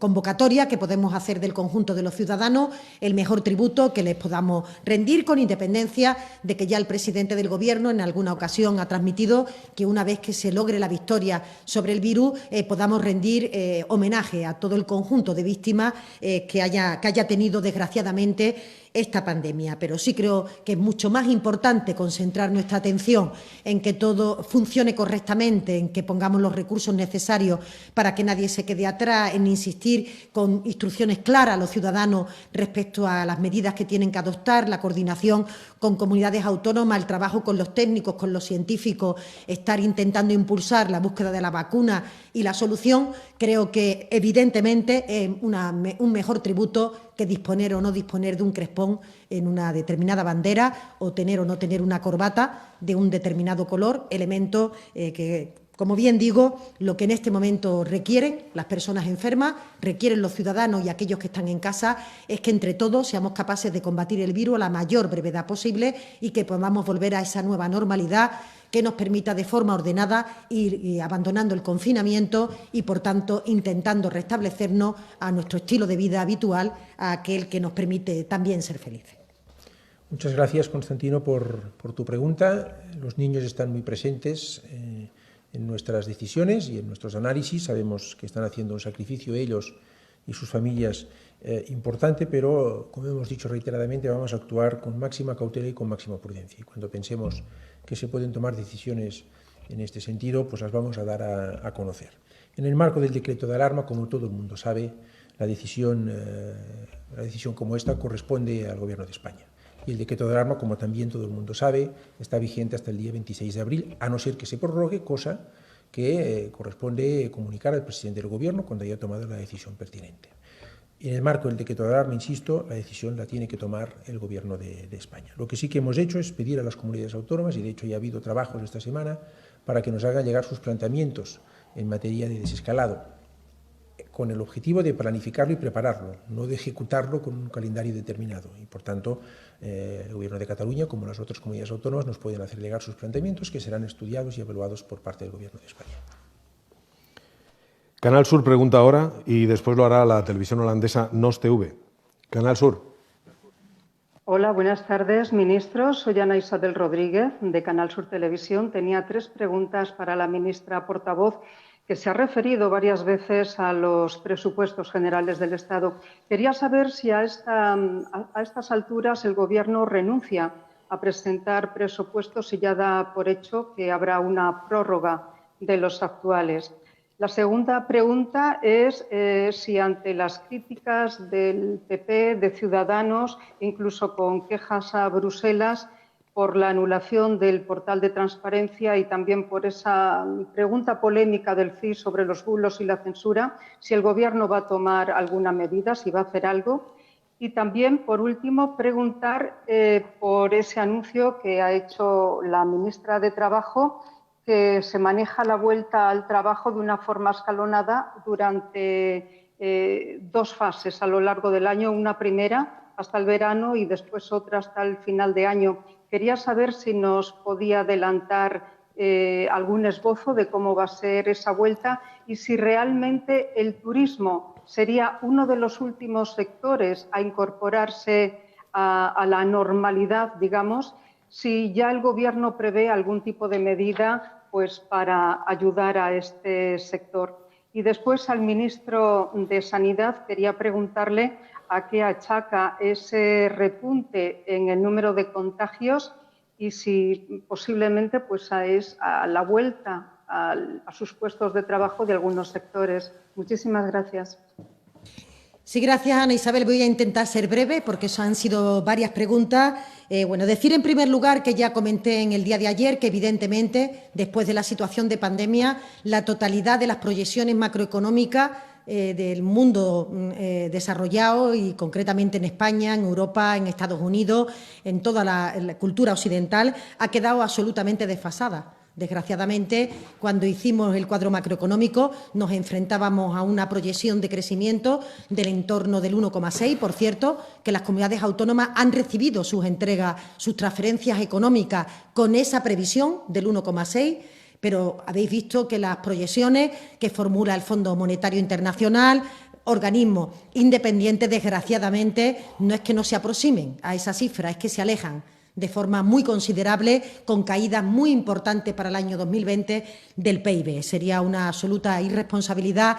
Speaker 2: convocatoria que podemos hacer del conjunto de los ciudadanos, el mejor tributo que les podamos rendir, con independencia de que ya el presidente del Gobierno en alguna ocasión ha transmitido que una vez que se logre la victoria sobre el virus podamos rendir homenaje a todo el conjunto de víctimas que haya tenido, desgraciadamente, esta pandemia. Pero sí creo que es mucho más importante concentrar nuestra atención en que todo funcione correctamente, en que pongamos los recursos necesarios para que nadie se quede atrás, en insistir con instrucciones claras a los ciudadanos respecto a las medidas que tienen que adoptar, la coordinación con comunidades autónomas, el trabajo con los técnicos, con los científicos, estar intentando impulsar la búsqueda de la vacuna y la solución. Creo que, evidentemente, es un mejor tributo que disponer o no disponer de un crespón en una determinada bandera o tener o no tener una corbata de un determinado color, elemento que, como bien digo, lo que en este momento requieren las personas enfermas, requieren los ciudadanos y aquellos que están en casa, es que entre todos seamos capaces de combatir el virus a la mayor brevedad posible y que podamos volver a esa nueva normalidad que nos permita de forma ordenada ir abandonando el confinamiento y, por tanto, intentando restablecernos a nuestro estilo de vida habitual, a aquel que nos permite también ser felices.
Speaker 3: Muchas gracias, Constantino, por tu pregunta. Los niños están muy presentes en nuestras decisiones y en nuestros análisis. Sabemos que están haciendo un sacrificio ellos y sus familias importante, pero, como hemos dicho reiteradamente, vamos a actuar con máxima cautela y con máxima prudencia. Y cuando pensemos que se pueden tomar decisiones en este sentido, pues las vamos a dar a conocer. En el marco del decreto de alarma, como todo el mundo sabe, la decisión como esta corresponde al Gobierno de España. Y el decreto de alarma, como también todo el mundo sabe, está vigente hasta el día 26 de abril, a no ser que se prorrogue, cosa que corresponde comunicar al presidente del Gobierno cuando haya tomado la decisión pertinente. En el marco del decreto de alarma, insisto, la decisión la tiene que tomar el Gobierno de España. Lo que sí que hemos hecho es pedir a las comunidades autónomas, y de hecho ya ha habido trabajos esta semana, para que nos hagan llegar sus planteamientos en materia de desescalado, con el objetivo de planificarlo y prepararlo, no de ejecutarlo con un calendario determinado. Y, por tanto, el Gobierno de Cataluña, como las otras comunidades autónomas, nos pueden hacer llegar sus planteamientos, que serán estudiados y evaluados por parte del Gobierno de España.
Speaker 1: Canal Sur pregunta ahora y después lo hará la televisión holandesa NOS TV. Canal Sur.
Speaker 9: Hola, buenas tardes, ministros. Soy Ana Isabel Rodríguez, de Canal Sur Televisión. Tenía 3 preguntas para la ministra portavoz, que se ha referido varias veces a los presupuestos generales del Estado. Quería saber si a estas alturas el Gobierno renuncia a presentar presupuestos y ya da por hecho que habrá una prórroga de los actuales. La segunda pregunta es si ante las críticas del PP, de Ciudadanos, incluso con quejas a Bruselas por la anulación del portal de transparencia y también por esa pregunta polémica del CIS sobre los bulos y la censura, si el Gobierno va a tomar alguna medida, si va a hacer algo. Y también, por último, preguntar por ese anuncio que ha hecho la ministra de Trabajo, que se maneja la vuelta al trabajo de una forma escalonada durante 2 fases a lo largo del año, una primera hasta el verano y después otra hasta el final de año. Quería saber si nos podía adelantar algún esbozo de cómo va a ser esa vuelta y si realmente el turismo sería uno de los últimos sectores a incorporarse a la normalidad, digamos, si ya el Gobierno prevé algún tipo de medida pues, para ayudar a este sector. Y después al ministro de Sanidad quería preguntarle a qué achaca ese repunte en el número de contagios y si posiblemente pues, es a la vuelta a sus puestos de trabajo de algunos sectores. Muchísimas gracias.
Speaker 2: Sí, gracias, Ana Isabel. Voy a intentar ser breve porque eso han sido varias preguntas. Decir en primer lugar que ya comenté en el día de ayer que evidentemente después de la situación de pandemia la totalidad de las proyecciones macroeconómicas del mundo desarrollado y concretamente en España, en Europa, en Estados Unidos, en toda la cultura occidental ha quedado absolutamente desfasada. Desgraciadamente, cuando hicimos el cuadro macroeconómico nos enfrentábamos a una proyección de crecimiento del entorno del 1,6. Por cierto, que las comunidades autónomas han recibido sus entregas, sus transferencias económicas con esa previsión del 1,6. Pero habéis visto que las proyecciones que formula el Fondo Monetario Internacional, organismos independientes, desgraciadamente, no es que no se aproximen a esa cifra, es que se alejan de forma muy considerable, con caídas muy importantes para el año 2020 del PIB. Sería una absoluta irresponsabilidad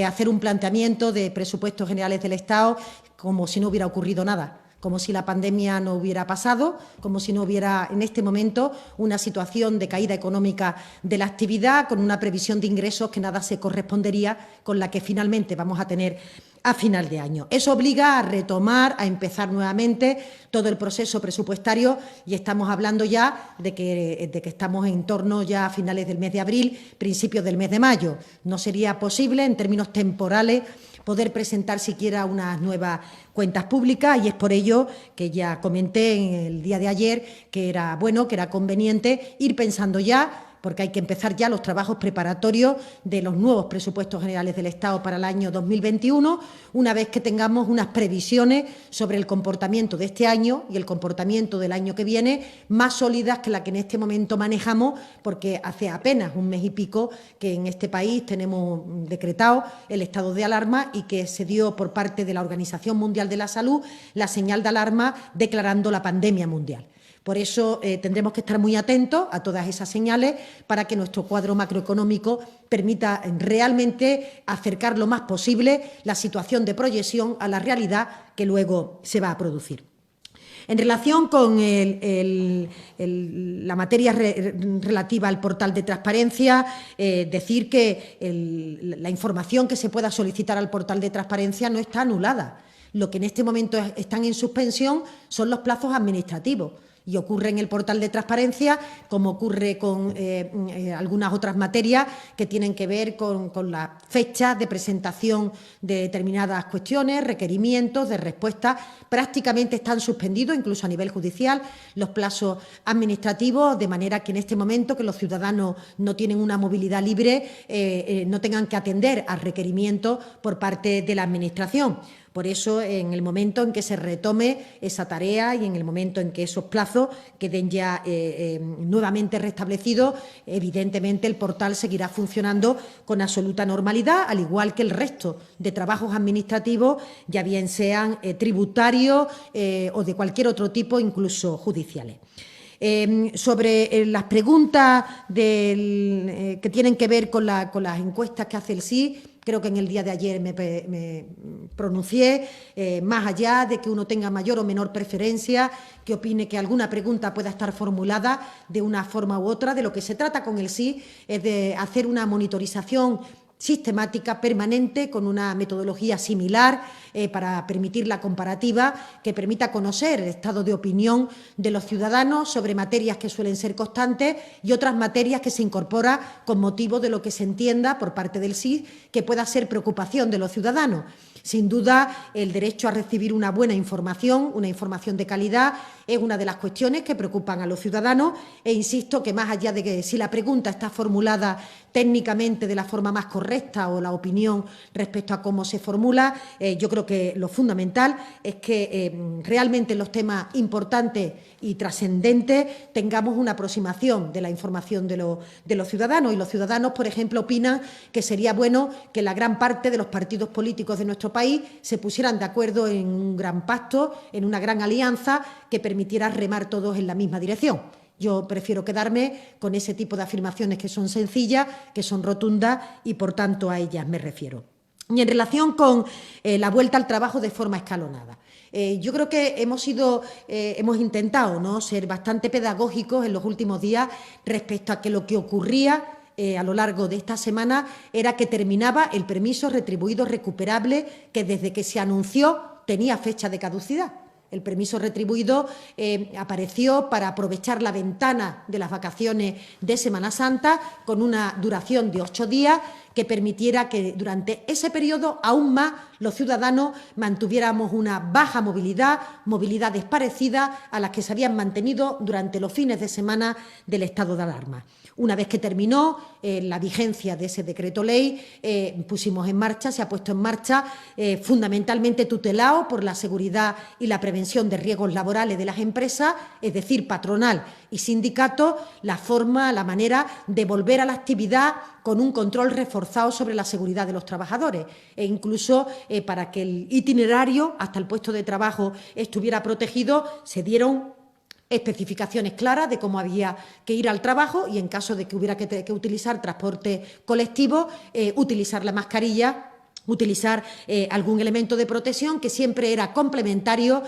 Speaker 2: hacer un planteamiento de presupuestos generales del Estado como si no hubiera ocurrido nada, como si la pandemia no hubiera pasado, como si no hubiera en este momento una situación de caída económica de la actividad, con una previsión de ingresos que nada se correspondería con la que finalmente vamos a tener a final de año. Eso obliga a retomar, a empezar nuevamente todo el proceso presupuestario y estamos hablando ya de que estamos en torno ya a finales del mes de abril, principios del mes de mayo. No sería posible en términos temporales poder presentar siquiera unas nuevas cuentas públicas y es por ello que ya comenté en el día de ayer que era bueno, que era conveniente ir pensando ya, porque hay que empezar ya los trabajos preparatorios de los nuevos presupuestos generales del Estado para el año 2021, una vez que tengamos unas previsiones sobre el comportamiento de este año y el comportamiento del año que viene más sólidas que la que en este momento manejamos, porque hace apenas un mes y pico que en este país tenemos decretado el estado de alarma y que se dio por parte de la Organización Mundial de la Salud la señal de alarma declarando la pandemia mundial. Por eso tendremos que estar muy atentos a todas esas señales para que nuestro cuadro macroeconómico permita realmente acercar lo más posible la situación de proyección a la realidad que luego se va a producir. En relación con la materia relativa al portal de transparencia, decir que la información que se pueda solicitar al portal de transparencia no está anulada. Lo que en este momento están en suspensión son los plazos administrativos. Y ocurre en el portal de transparencia, como ocurre con algunas otras materias que tienen que ver con las fechas de presentación de determinadas cuestiones, requerimientos de respuesta. Prácticamente están suspendidos, incluso a nivel judicial, los plazos administrativos, de manera que en este momento que los ciudadanos no tienen una movilidad libre, no tengan que atender a requerimientos por parte de la Administración. Por eso, en el momento en que se retome esa tarea y en el momento en que esos plazos queden ya nuevamente restablecidos, evidentemente el portal seguirá funcionando con absoluta normalidad, al igual que el resto de trabajos administrativos, ya bien sean tributarios o de cualquier otro tipo, incluso judiciales. Sobre las preguntas que tienen que ver con las encuestas que hace el CSIC, creo que en el día de ayer me pronuncié, más allá de que uno tenga mayor o menor preferencia, que opine que alguna pregunta pueda estar formulada de una forma u otra. De lo que se trata con el CSIC es de hacer una monitorización sistemática, permanente, con una metodología similar para permitir la comparativa que permita conocer el estado de opinión de los ciudadanos sobre materias que suelen ser constantes y otras materias que se incorporan con motivo de lo que se entienda por parte del CSIC que pueda ser preocupación de los ciudadanos. Sin duda, el derecho a recibir una buena información, una información de calidad, es una de las cuestiones que preocupan a los ciudadanos e insisto que más allá de que si la pregunta está formulada técnicamente de la forma más correcta o la opinión respecto a cómo se formula, yo creo que lo fundamental es que realmente en los temas importantes y trascendentes tengamos una aproximación de la información de los ciudadanos. Y los ciudadanos, por ejemplo, opinan que sería bueno que la gran parte de los partidos políticos de nuestro país se pusieran de acuerdo en un gran pacto, en una gran alianza que permitiera remar todos en la misma dirección. Yo prefiero quedarme con ese tipo de afirmaciones que son sencillas, que son rotundas y, por tanto, a ellas me refiero. Y en relación con la vuelta al trabajo de forma escalonada. Yo creo que hemos intentado, ¿no?, ser bastante pedagógicos en los últimos días respecto a que lo que ocurría a lo largo de esta semana era que terminaba el permiso retribuido recuperable que desde que se anunció tenía fecha de caducidad. El permiso retribuido apareció para aprovechar la ventana de las vacaciones de Semana Santa con una duración de 8 días que permitiera que durante ese periodo aún más los ciudadanos mantuviéramos una baja movilidad, movilidades parecidas a las que se habían mantenido durante los fines de semana del estado de alarma. Una vez que terminó la vigencia de ese decreto ley, se ha puesto en marcha, fundamentalmente tutelado por la seguridad y la prevención de riesgos laborales de las empresas, es decir, patronal y sindicato, la manera de volver a la actividad con un control reforzado sobre la seguridad de los trabajadores e incluso para que el itinerario hasta el puesto de trabajo estuviera protegido, se dieron especificaciones claras de cómo había que ir al trabajo y en caso de que hubiera que utilizar transporte colectivo, utilizar la mascarilla, utilizar algún elemento de protección que siempre era complementario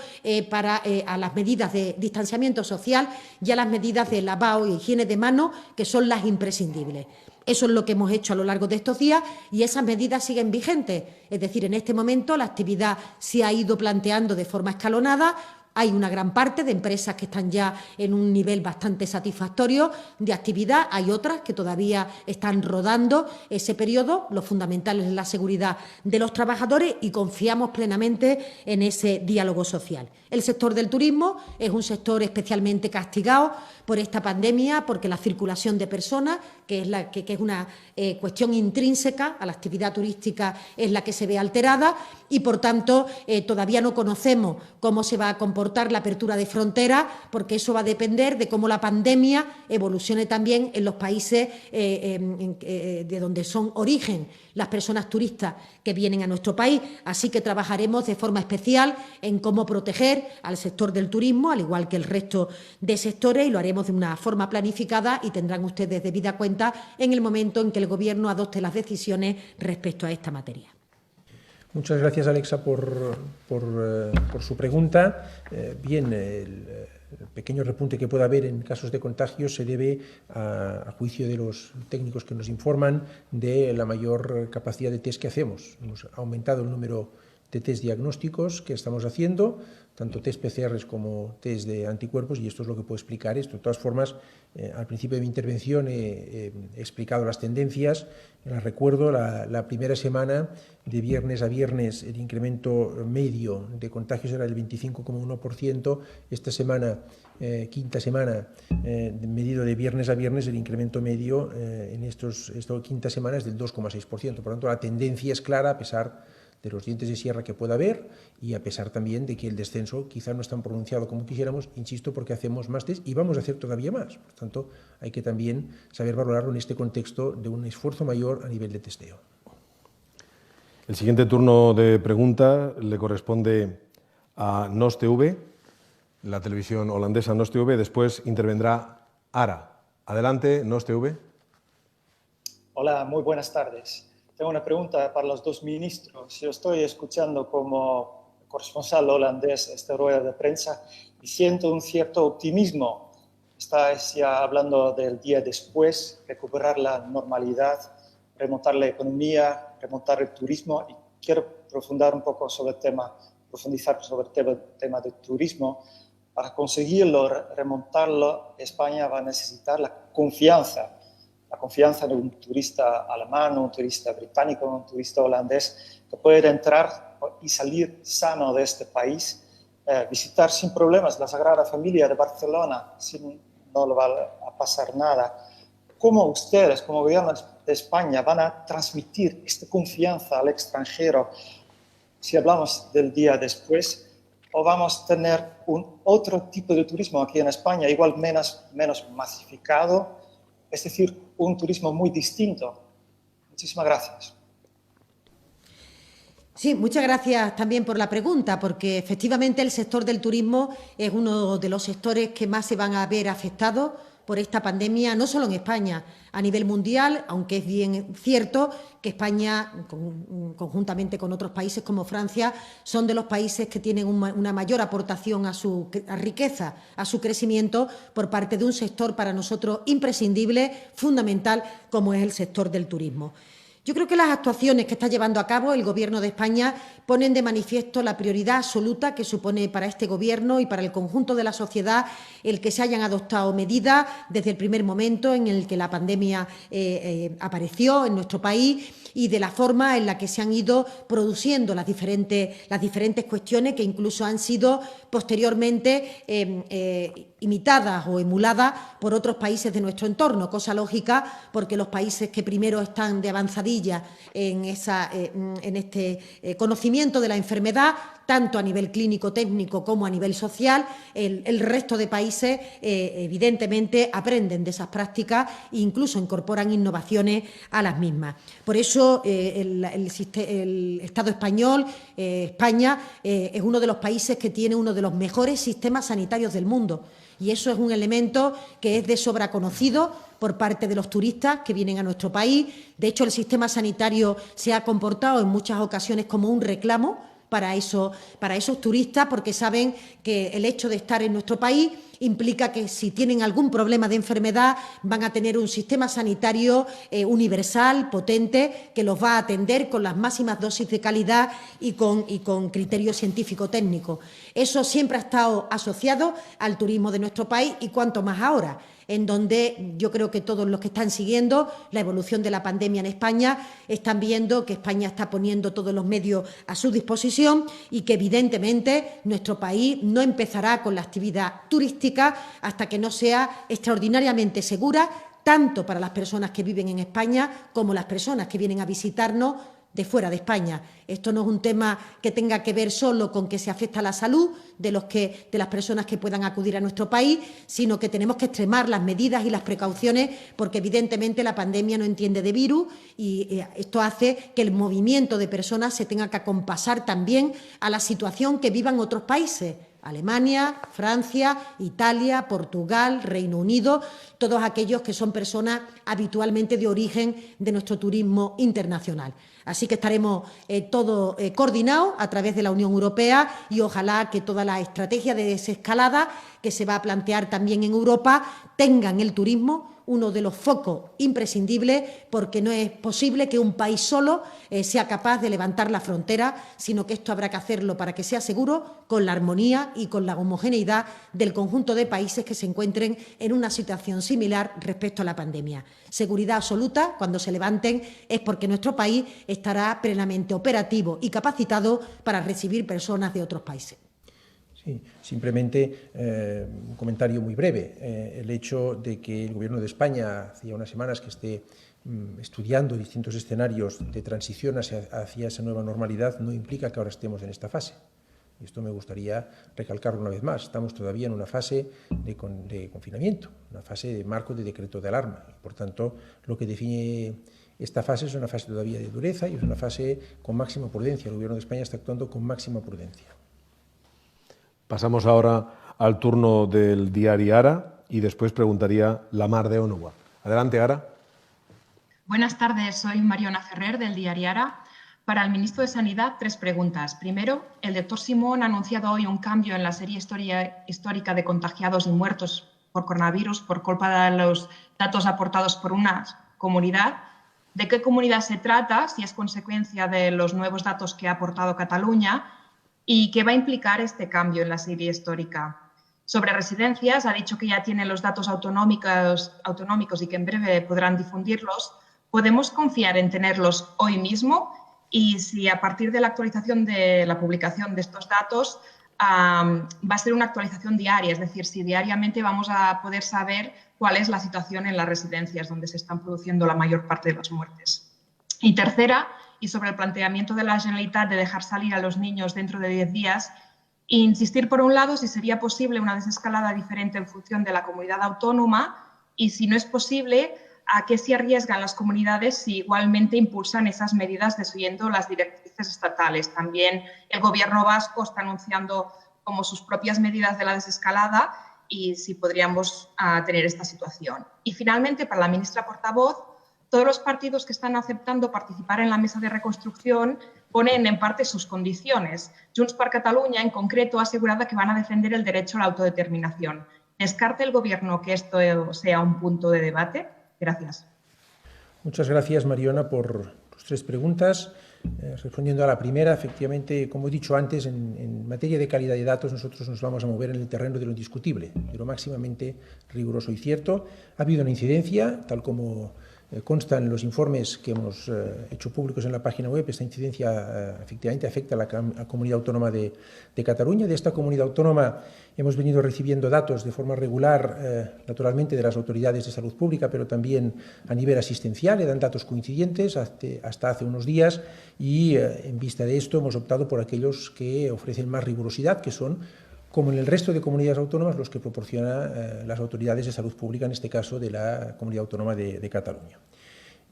Speaker 2: a las medidas de distanciamiento social y a las medidas de lavado y higiene de manos, que son las imprescindibles. Eso es lo que hemos hecho a lo largo de estos días y esas medidas siguen vigentes. Es decir, en este momento la actividad se ha ido planteando de forma escalonada. Hay una gran parte de empresas que están ya en un nivel bastante satisfactorio de actividad. Hay otras que todavía están rodando ese periodo. Lo fundamental es la seguridad de los trabajadores y confiamos plenamente en ese diálogo social. El sector del turismo es un sector especialmente castigado por esta pandemia, porque la circulación de personas, que es una cuestión intrínseca a la actividad turística, es la que se ve alterada y, por tanto, todavía no conocemos cómo se va a comportar la apertura de fronteras, porque eso va a depender de cómo la pandemia evolucione también en los países de donde son origen las personas turistas que vienen a nuestro país. Así que trabajaremos de forma especial en cómo proteger al sector del turismo, al igual que el resto de sectores, y lo haremos de una forma planificada y tendrán ustedes debida cuenta en el momento en que el Gobierno adopte las decisiones respecto a esta materia.
Speaker 3: Muchas gracias, Alexa, por su pregunta. El pequeño repunte que pueda haber en casos de contagio se debe, a juicio de los técnicos que nos informan, de la mayor capacidad de test que hacemos. Hemos aumentado el número de test diagnósticos que estamos haciendo, tanto test PCRs como test de anticuerpos, y esto es lo que puedo explicar esto. De todas formas, al principio de mi intervención he explicado las tendencias. Las recuerdo, la primera semana, de viernes a viernes, el incremento medio de contagios era del 25,1%. Esta semana, quinta semana, medido de viernes a viernes, el incremento medio en esta quinta semana es del 2,6%. Por lo tanto, la tendencia es clara, a pesar de los dientes de sierra que pueda haber y a pesar también de que el descenso quizá no es tan pronunciado como quisiéramos, insisto, porque hacemos más test y vamos a hacer todavía más. Por tanto, hay que también saber valorarlo en este contexto de un esfuerzo mayor a nivel de testeo.
Speaker 1: El siguiente turno de pregunta le corresponde a NOS TV, la televisión holandesa NOS TV. Después intervendrá ARA. Adelante, NOS TV.
Speaker 10: Hola, muy buenas tardes. Tengo una pregunta para los dos ministros. Yo estoy escuchando como corresponsal holandés esta rueda de prensa y siento un cierto optimismo. Estáis ya hablando del día después, recuperar la normalidad, remontar la economía, remontar el turismo, y quiero profundizar un poco sobre el tema del turismo. Para conseguirlo, remontarlo, España va a necesitar la confianza de un turista alemán, un turista británico, un turista holandés, que puede entrar y salir sano de este país, visitar sin problemas la Sagrada Familia de Barcelona, no le va a pasar nada. ¿Cómo ustedes, como gobierno de España, van a transmitir esta confianza al extranjero si hablamos del día después? ¿O vamos a tener otro tipo de turismo aquí en España, igual menos masificado? Es decir, un turismo muy distinto. Muchísimas gracias.
Speaker 2: Sí, muchas gracias también por la pregunta, porque efectivamente el sector del turismo es uno de los sectores que más se van a ver afectados por esta pandemia, no solo en España, a nivel mundial, aunque es bien cierto que España, conjuntamente con otros países como Francia, son de los países que tienen una mayor aportación a su riqueza, a su crecimiento, por parte de un sector para nosotros imprescindible, fundamental, como es el sector del turismo. Yo creo que las actuaciones que está llevando a cabo el Gobierno de España ponen de manifiesto la prioridad absoluta que supone para este Gobierno y para el conjunto de la sociedad el que se hayan adoptado medidas desde el primer momento en el que la pandemia apareció en nuestro país y de la forma en la que se han ido produciendo las diferentes cuestiones que incluso han sido posteriormente imitadas o emuladas por otros países de nuestro entorno, cosa lógica porque los países que primero están de avanzadilla en este conocimiento de la enfermedad, tanto a nivel clínico técnico como a nivel social, el resto de países evidentemente aprenden de esas prácticas e incluso incorporan innovaciones a las mismas. Por eso el Estado español, España, es uno de los países que tiene uno de los mejores sistemas sanitarios del mundo. Y eso es un elemento que es de sobra conocido por parte de los turistas que vienen a nuestro país. De hecho, el sistema sanitario se ha comportado en muchas ocasiones como un reclamo para esos turistas, porque saben que el hecho de estar en nuestro país implica que si tienen algún problema de enfermedad van a tener un sistema sanitario universal, potente, que los va a atender con las máximas dosis de calidad y con criterio científico-técnico. Eso siempre ha estado asociado al turismo de nuestro país y cuanto más ahora, en donde yo creo que todos los que están siguiendo la evolución de la pandemia en España están viendo que España está poniendo todos los medios a su disposición y que evidentemente nuestro país no empezará con la actividad turística hasta que no sea extraordinariamente segura, tanto para las personas que viven en España como las personas que vienen a visitarnos de fuera de España. Esto no es un tema que tenga que ver solo con que se afecta a la salud de las personas que puedan acudir a nuestro país, sino que tenemos que extremar las medidas y las precauciones porque evidentemente la pandemia no entiende de virus y esto hace que el movimiento de personas se tenga que acompasar también a la situación que vivan otros países. Alemania, Francia, Italia, Portugal, Reino Unido, todos aquellos que son personas habitualmente de origen de nuestro turismo internacional. Así que estaremos todos coordinados a través de la Unión Europea y ojalá que toda la estrategia de desescalada que se va a plantear también en Europa tengan el turismo uno de los focos imprescindibles, porque no es posible que un país solo sea capaz de levantar la frontera, sino que esto habrá que hacerlo para que sea seguro, con la armonía y con la homogeneidad del conjunto de países que se encuentren en una situación similar respecto a la pandemia. Seguridad absoluta, cuando se levanten, es porque nuestro país estará plenamente operativo y capacitado para recibir personas de otros países.
Speaker 3: Sí, simplemente un comentario muy breve. El hecho de que el Gobierno de España, hacía unas semanas que esté estudiando distintos escenarios de transición hacia esa nueva normalidad, no implica que ahora estemos en esta fase. Y esto me gustaría recalcarlo una vez más. Estamos todavía en una fase de confinamiento, una fase de marco de decreto de alarma. Por tanto, lo que define esta fase es una fase todavía de dureza y es una fase con máxima prudencia. El Gobierno de España está actuando con máxima prudencia.
Speaker 1: Pasamos ahora al turno del diario Ara y después preguntaría la Mar de Onugua. Adelante, Ara.
Speaker 11: Buenas tardes, soy Mariona Ferrer del diario Ara. Para el ministro de Sanidad, 3 preguntas. Primero, el doctor Simón ha anunciado hoy un cambio en la serie histórica de contagiados y muertos por coronavirus por culpa de los datos aportados por una comunidad. ¿De qué comunidad se trata? Si es consecuencia de los nuevos datos que ha aportado Cataluña. ¿Y qué va a implicar este cambio en la serie histórica? Sobre residencias, ha dicho que ya tiene los datos autonómicos y que en breve podrán difundirlos. ¿Podemos confiar en tenerlos hoy mismo? Y si a partir de la actualización de la publicación de estos datos va a ser una actualización diaria, es decir, si diariamente vamos a poder saber cuál es la situación en las residencias donde se están produciendo la mayor parte de las muertes. Y tercera, y sobre el planteamiento de la Generalitat de dejar salir a los niños dentro de 10 días, insistir por un lado si sería posible una desescalada diferente en función de la comunidad autónoma y si no es posible, a qué se arriesgan las comunidades si igualmente impulsan esas medidas desoyendo las directrices estatales. También el Gobierno vasco está anunciando como sus propias medidas de la desescalada y si podríamos tener esta situación. Y finalmente, para la ministra portavoz, todos los partidos que están aceptando participar en la mesa de reconstrucción ponen en parte sus condiciones. Junts per Catalunya, en concreto, ha asegurado que van a defender el derecho a la autodeterminación. ¿Descarta el Gobierno que esto sea un punto de debate? Gracias.
Speaker 3: Muchas gracias, Mariona, por tus 3 preguntas. Respondiendo a la primera, efectivamente, como he dicho antes, en materia de calidad de datos nosotros nos vamos a mover en el terreno de lo indiscutible, de lo máximamente riguroso y cierto. Ha habido una incidencia, tal como consta en los informes que hemos hecho públicos en la página web. Esta incidencia efectivamente afecta a la comunidad autónoma de Cataluña. De esta comunidad autónoma hemos venido recibiendo datos de forma regular, naturalmente, de las autoridades de salud pública, pero también a nivel asistencial. Le dan datos coincidentes hasta hace unos días y, en vista de esto, hemos optado por aquellos que ofrecen más rigurosidad, que son, como en el resto de comunidades autónomas, los que proporcionan las autoridades de salud pública, en este caso de la Comunidad Autónoma de Cataluña.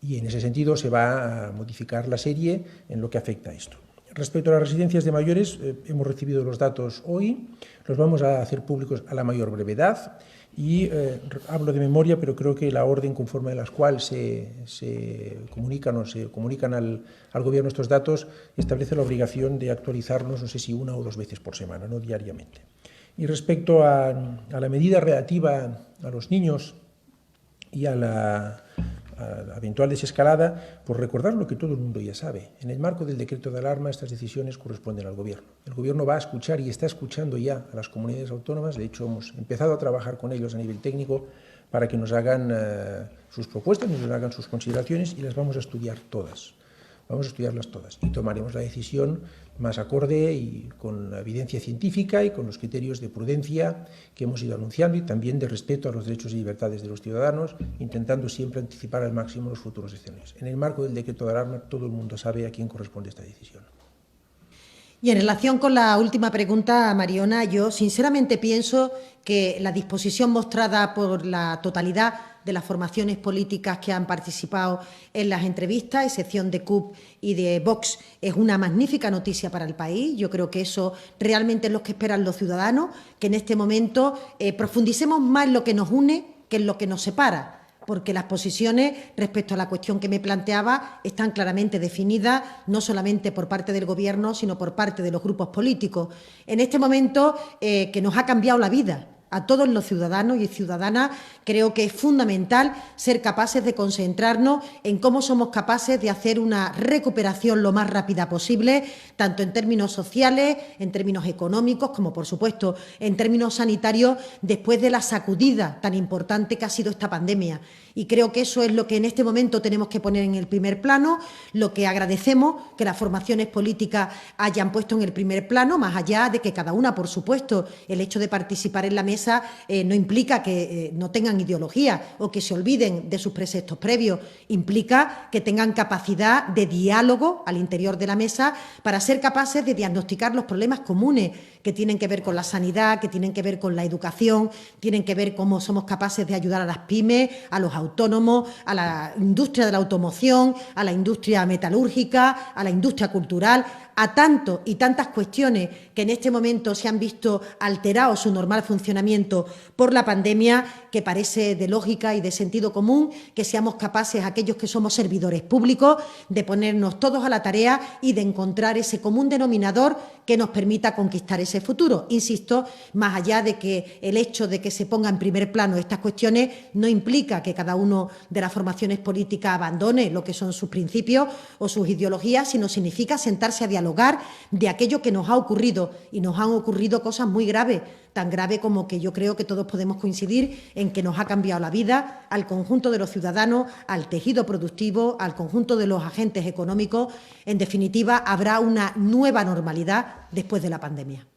Speaker 3: Y en ese sentido se va a modificar la serie en lo que afecta a esto. Respecto a las residencias de mayores, hemos recibido los datos hoy, los vamos a hacer públicos a la mayor brevedad y hablo de memoria, pero creo que la orden conforme a la cual se comunican al Gobierno estos datos establece la obligación de actualizarlos, no sé si 1 o 2 veces por semana, no diariamente. Y respecto a la medida relativa a los niños y a la eventual desescalada, por recordar lo que todo el mundo ya sabe. En el marco del decreto de alarma, estas decisiones corresponden al Gobierno. El Gobierno va a escuchar y está escuchando ya a las comunidades autónomas. De hecho, hemos empezado a trabajar con ellos a nivel técnico para que nos hagan sus propuestas, nos hagan sus consideraciones y las vamos a estudiar todas. Vamos a estudiarlas todas y tomaremos la decisión más acorde y con la evidencia científica y con los criterios de prudencia que hemos ido anunciando y también de respeto a los derechos y libertades de los ciudadanos, intentando siempre anticipar al máximo los futuros escenarios. En el marco del decreto de alarma, todo el mundo sabe a quién corresponde esta decisión.
Speaker 2: Y en relación con la última pregunta, Mariona, yo sinceramente pienso que la disposición mostrada por la totalidad de las formaciones políticas que han participado en las entrevistas, excepción de CUP y de Vox, es una magnífica noticia para el país. Yo creo que eso realmente es lo que esperan los ciudadanos, que en este momento profundicemos más en lo que nos une que en lo que nos separa, porque las posiciones respecto a la cuestión que me planteaba están claramente definidas, no solamente por parte del Gobierno, sino por parte de los grupos políticos. En este momento que nos ha cambiado la vida a todos los ciudadanos y ciudadanas, creo que es fundamental ser capaces de concentrarnos en cómo somos capaces de hacer una recuperación lo más rápida posible, tanto en términos sociales, en términos económicos, como por supuesto en términos sanitarios, después de la sacudida tan importante que ha sido esta pandemia. Y creo que eso es lo que en este momento tenemos que poner en el primer plano, lo que agradecemos que las formaciones políticas hayan puesto en el primer plano, más allá de que cada una, por supuesto, el hecho de participar en la mesa no implica que no tengan ideología o que se olviden de sus preceptos previos, implica que tengan capacidad de diálogo al interior de la mesa para ser capaces de diagnosticar los problemas comunes que tienen que ver con la sanidad, que tienen que ver con la educación, tienen que ver cómo somos capaces de ayudar a las pymes, a los autónomos, a la industria de la automoción, a la industria metalúrgica, a la industria cultural, a tantos y tantas cuestiones que en este momento se han visto alterados su normal funcionamiento por la pandemia, que parece de lógica y de sentido común que seamos capaces, aquellos que somos servidores públicos, de ponernos todos a la tarea y de encontrar ese común denominador que nos permita conquistar ese futuro. Insisto, más allá de que el hecho de que se ponga en primer plano estas cuestiones no implica que cada uno de las formaciones políticas abandone lo que son sus principios o sus ideologías, sino significa sentarse a dialogar de aquello que nos ha ocurrido, y nos han ocurrido cosas muy graves, tan grave como que yo creo que todos podemos coincidir en que nos ha cambiado la vida al conjunto de los ciudadanos, al tejido productivo, al conjunto de los agentes económicos. En definitiva, habrá una nueva normalidad después de la pandemia.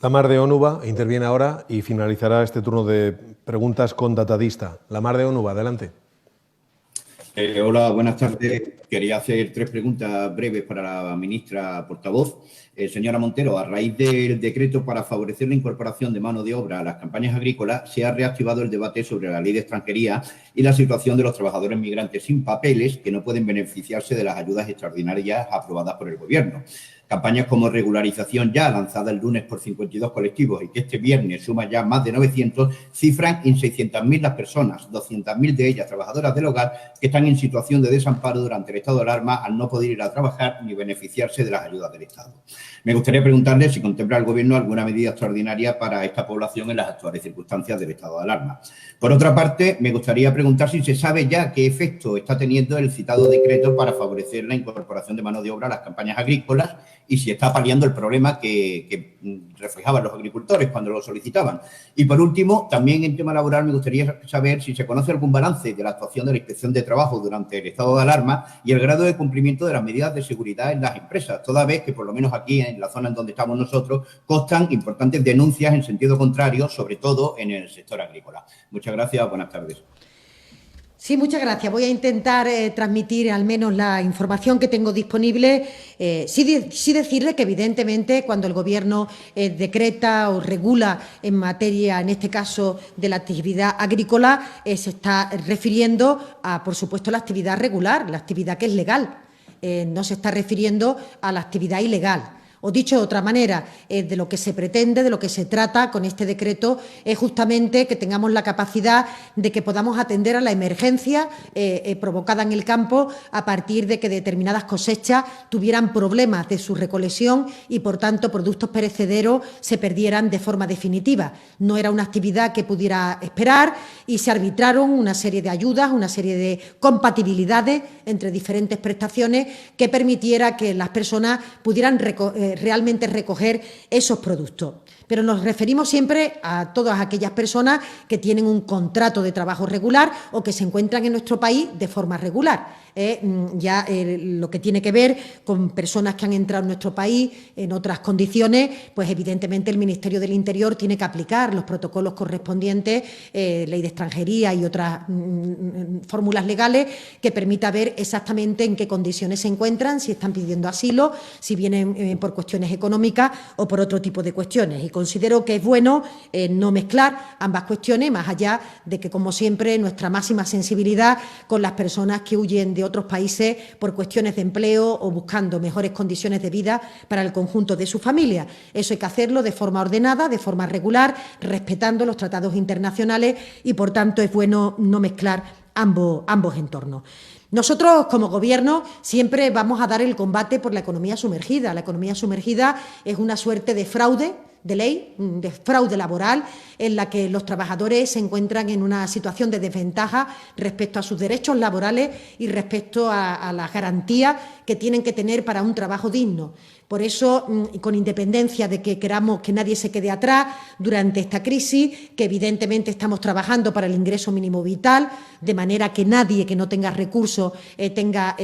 Speaker 1: Lamar de Onuba interviene ahora y finalizará este turno de preguntas con Datadista. Lamar de Onuba, adelante.
Speaker 12: Hola, buenas tardes. Quería hacer 3 preguntas breves para la ministra portavoz. Señora Montero, a raíz del decreto para favorecer la incorporación de mano de obra a las campañas agrícolas, se ha reactivado el debate sobre la ley de extranjería y la situación de los trabajadores migrantes sin papeles que no pueden beneficiarse de las ayudas extraordinarias aprobadas por el Gobierno. Campañas como regularización ya, lanzada el lunes por 52 colectivos y que este viernes suma ya más de 900, cifran en 600.000 las personas, 200.000 de ellas trabajadoras del hogar, que están en situación de desamparo durante el estado de alarma al no poder ir a trabajar ni beneficiarse de las ayudas del Estado. Me gustaría preguntarle si contempla el Gobierno alguna medida extraordinaria para esta población en las actuales circunstancias del estado de alarma. Por otra parte, me gustaría preguntar si se sabe ya qué efecto está teniendo el citado decreto para favorecer la incorporación de mano de obra a las campañas agrícolas y si está paliando el problema que reflejaban los agricultores cuando lo solicitaban. Y por último, también en tema laboral me gustaría saber si se conoce algún balance de la actuación de la Inspección de Trabajo durante el estado de alarma y el grado de cumplimiento de las medidas de seguridad en las empresas, toda vez que por lo menos aquí en la zona en donde estamos nosotros constan importantes denuncias en sentido contrario, sobre todo en el sector agrícola. Muchas gracias, buenas tardes.
Speaker 2: Sí, muchas gracias. Voy a intentar transmitir al menos la información que tengo disponible. Sí decirle que, evidentemente, cuando el Gobierno decreta o regula en materia, en este caso, de la actividad agrícola, se está refiriendo a, por supuesto, la actividad regular, la actividad que es legal. No se está refiriendo a la actividad ilegal. O dicho de otra manera, de lo que se pretende, de lo que se trata con este decreto, es justamente que tengamos la capacidad de que podamos atender a la emergencia provocada en el campo a partir de que determinadas cosechas tuvieran problemas de su recolección y, por tanto, productos perecederos se perdieran de forma definitiva. No era una actividad que pudiera esperar y se arbitraron una serie de ayudas, una serie de compatibilidades entre diferentes prestaciones que permitiera que las personas pudieran realmente recoger esos productos. Pero nos referimos siempre a todas aquellas personas que tienen un contrato de trabajo regular o que se encuentran en nuestro país de forma regular. Lo que tiene que ver con personas que han entrado en nuestro país en otras condiciones, pues evidentemente el Ministerio del Interior tiene que aplicar los protocolos correspondientes, ley de extranjería y otras fórmulas legales que permita ver exactamente en qué condiciones se encuentran, si están pidiendo asilo, si vienen por cuestiones económicas o por otro tipo de cuestiones. Y considero que es bueno no mezclar ambas cuestiones, más allá de que, como siempre, nuestra máxima sensibilidad con las personas que huyen de otros países por cuestiones de empleo o buscando mejores condiciones de vida para el conjunto de su familia. Eso hay que hacerlo de forma ordenada, de forma regular, respetando los tratados internacionales y, por tanto, es bueno no mezclar ambos entornos. Nosotros, como Gobierno, siempre vamos a dar el combate por la economía sumergida. La economía sumergida es una suerte de fraude de ley, de fraude laboral, en la que los trabajadores se encuentran en una situación de desventaja respecto a sus derechos laborales y respecto a las garantías que tienen que tener para un trabajo digno. Por eso, con independencia de que queramos que nadie se quede atrás durante esta crisis, que evidentemente estamos trabajando para el ingreso mínimo vital, de manera que nadie que no tenga recursos tenga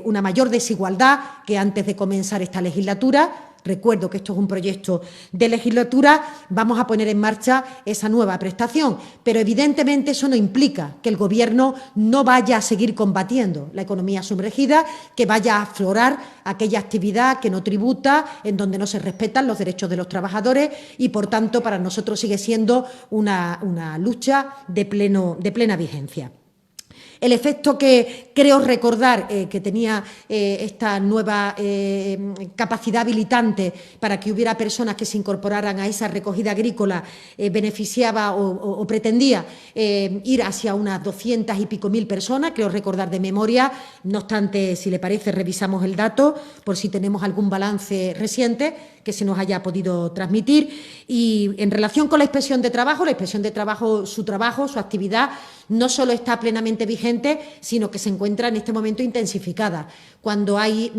Speaker 2: una mayor desigualdad que antes de comenzar esta legislatura. Recuerdo que esto es un proyecto de legislatura, vamos a poner en marcha esa nueva prestación, pero evidentemente eso no implica que el Gobierno no vaya a seguir combatiendo la economía sumergida, que vaya a aflorar aquella actividad que no tributa, en donde no se respetan los derechos de los trabajadores y, por tanto, para nosotros sigue siendo una lucha de plena vigencia. El efecto que creo recordar que tenía esta nueva capacidad habilitante para que hubiera personas que se incorporaran a esa recogida agrícola beneficiaba o pretendía ir hacia unas 200 y pico mil personas, creo recordar de memoria. No obstante, si le parece, revisamos el dato por si tenemos algún balance reciente que se nos haya podido transmitir. Y en relación con la inspección de trabajo, su actividad no solo está plenamente vigente, sino que se encuentra en este momento intensificada. Cuando hay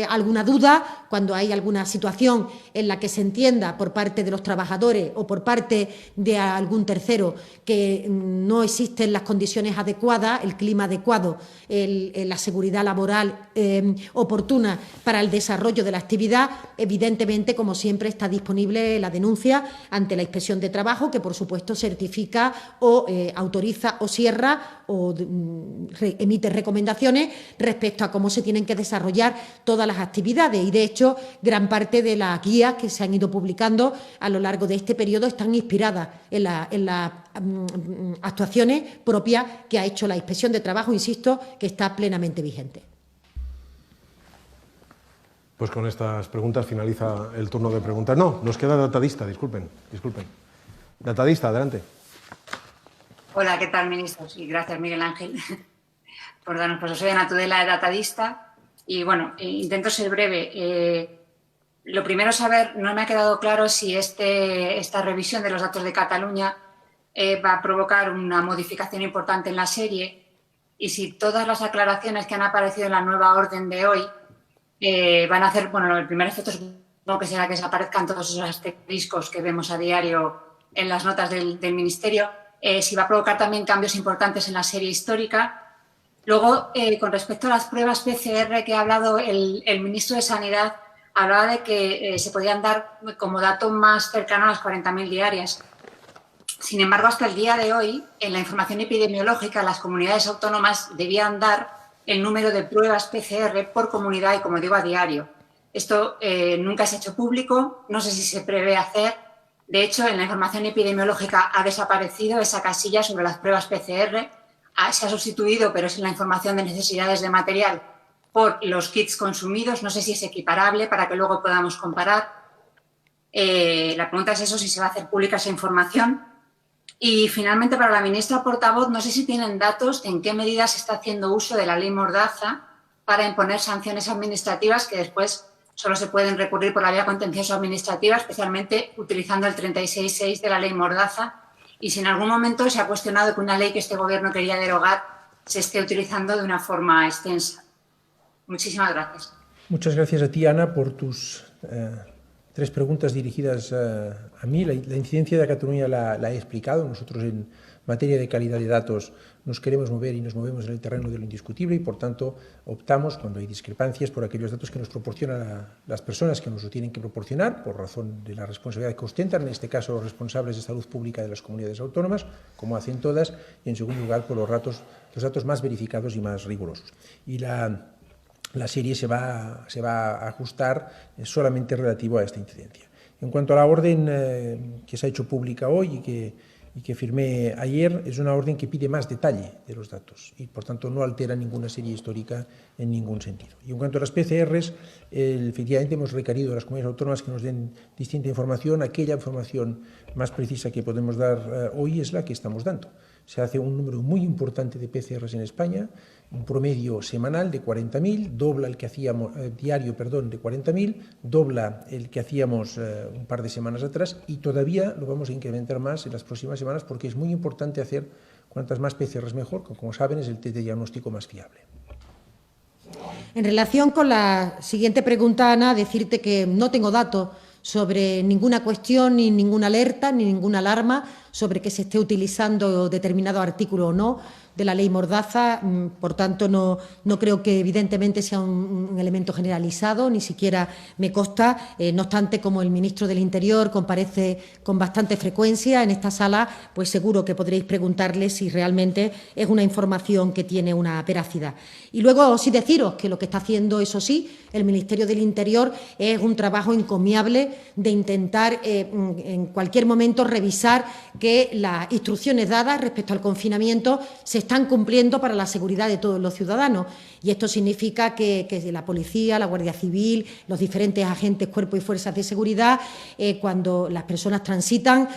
Speaker 2: alguna duda, cuando hay alguna situación en la que se entienda por parte de los trabajadores o por parte de algún tercero que no existen las condiciones adecuadas, el clima adecuado, la seguridad laboral oportuna para el desarrollo de la actividad, evidentemente, como siempre, está disponible la denuncia ante la Inspección de Trabajo, que por supuesto certifica o autoriza o cierra o emite recomendaciones respecto a cómo se tienen que desarrollar todas las actividades. Y, de hecho, gran parte de las guías que se han ido publicando a lo largo de este periodo están inspiradas en las actuaciones propias que ha hecho la Inspección de Trabajo, insisto, que está plenamente vigente.
Speaker 1: Pues con estas preguntas finaliza el turno de preguntas. No, nos queda Datadista, disculpen. Datadista, adelante.
Speaker 13: Hola, ¿qué tal, ministros? Y gracias, Miguel Ángel, por darnos paso. Soy Ana Tudela, de Datadista, y bueno, intento ser breve. Lo primero saber, no me ha quedado claro si esta revisión de los datos de Cataluña va a provocar una modificación importante en la serie y si todas las aclaraciones que han aparecido en la nueva orden de hoy van a hacer, bueno, el primer efecto supongo que será que desaparezcan todos esos asteriscos que vemos a diario en las notas del Ministerio, si va a provocar también cambios importantes en la serie histórica. Luego, con respecto a las pruebas PCR que ha hablado el ministro de Sanidad, hablaba de que se podían dar como dato más cercano a las 40.000 diarias. Sin embargo, hasta el día de hoy, en la información epidemiológica, las comunidades autónomas debían dar el número de pruebas PCR por comunidad y, como digo, a diario. Esto nunca se ha hecho público, no sé si se prevé hacer. De hecho, en la información epidemiológica ha desaparecido esa casilla sobre las pruebas PCR, se ha sustituido, pero es en la información de necesidades de material, por los kits consumidos. No sé si es equiparable para que luego podamos comparar. La pregunta es eso, si se va a hacer pública esa información. Y finalmente, para la ministra portavoz, no sé si tienen datos en qué medidas se está haciendo uso de la ley Mordaza para imponer sanciones administrativas que después solo se pueden recurrir por la vía contencioso administrativa, especialmente utilizando el 36.6 de la ley Mordaza. Y si en algún momento se ha cuestionado que una ley que este Gobierno quería derogar se esté utilizando de una forma extensa. Muchísimas gracias.
Speaker 3: Muchas gracias a ti, Ana, por tus tres preguntas dirigidas a mí. La incidencia de Cataluña la he explicado. Nosotros, en materia de calidad de datos, nos queremos mover y nos movemos en el terreno de lo indiscutible y, por tanto, optamos, cuando hay discrepancias, por aquellos datos que nos proporcionan las personas que nos lo tienen que proporcionar, por razón de la responsabilidad que ostentan, en este caso los responsables de salud pública de las comunidades autónomas, como hacen todas, y, en segundo lugar, por los datos más verificados y más rigurosos. Y la serie se va a ajustar solamente relativo a esta incidencia. En cuanto a la orden que se ha hecho pública hoy y que firmé ayer, es una orden que pide más detalle de los datos y, por tanto, no altera ninguna serie histórica en ningún sentido. Y en cuanto a las PCRs, efectivamente hemos requerido a las comunidades autónomas que nos den distinta información. Aquella información más precisa que podemos dar hoy es la que estamos dando. Se hace un número muy importante de PCRs en España, un promedio semanal de 40.000, dobla el que hacíamos, diario, perdón, de 40.000, dobla el que hacíamos un par de semanas atrás y todavía lo vamos a incrementar más en las próximas semanas porque es muy importante hacer cuantas más PCRs mejor, que como saben es el test de diagnóstico más fiable.
Speaker 2: En relación con la siguiente pregunta, Ana, decirte que no tengo datos sobre ninguna cuestión, ni ninguna alerta, ni ninguna alarma sobre que se esté utilizando determinado artículo o no de la ley Mordaza. Por tanto, no creo que evidentemente sea un elemento generalizado, ni siquiera me consta. No obstante, como el ministro del Interior comparece con bastante frecuencia en esta sala, pues seguro que podréis preguntarle si realmente es una información que tiene una veracidad. Y luego sí deciros que lo que está haciendo, eso sí, el Ministerio del Interior es un trabajo encomiable de intentar en cualquier momento revisar que las instrucciones dadas respecto al confinamiento se están cumpliendo para la seguridad de todos los ciudadanos. Y esto significa que la policía, la Guardia Civil, los diferentes agentes, cuerpos y fuerzas de seguridad, cuando las personas transitan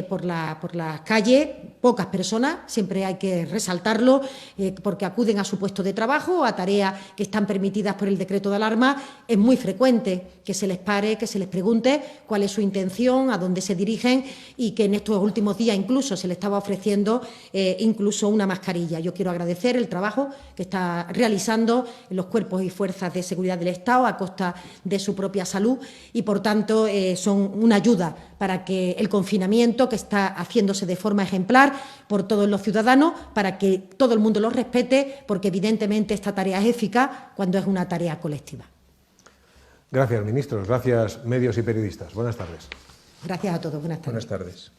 Speaker 2: por las calles, pocas personas, siempre hay que resaltarlo, porque acuden a su puesto de trabajo, a tareas que están permitidas por el decreto de alarma, es muy frecuente que se les pare, que se les pregunte cuál es su intención, a dónde se dirigen y que en estos últimos días incluso se les estaba ofreciendo incluso una mascarilla. Yo quiero agradecer el trabajo que está realizando los cuerpos y fuerzas de seguridad del Estado a costa de su propia salud y, por tanto, son una ayuda para que el confinamiento, que está haciéndose de forma ejemplar por todos los ciudadanos, para que todo el mundo lo respete, porque evidentemente esta tarea es eficaz cuando es una tarea colectiva.
Speaker 1: Gracias, ministros. Gracias, medios y periodistas. Buenas tardes.
Speaker 2: Gracias a todos. Buenas tardes.
Speaker 3: Buenas tardes.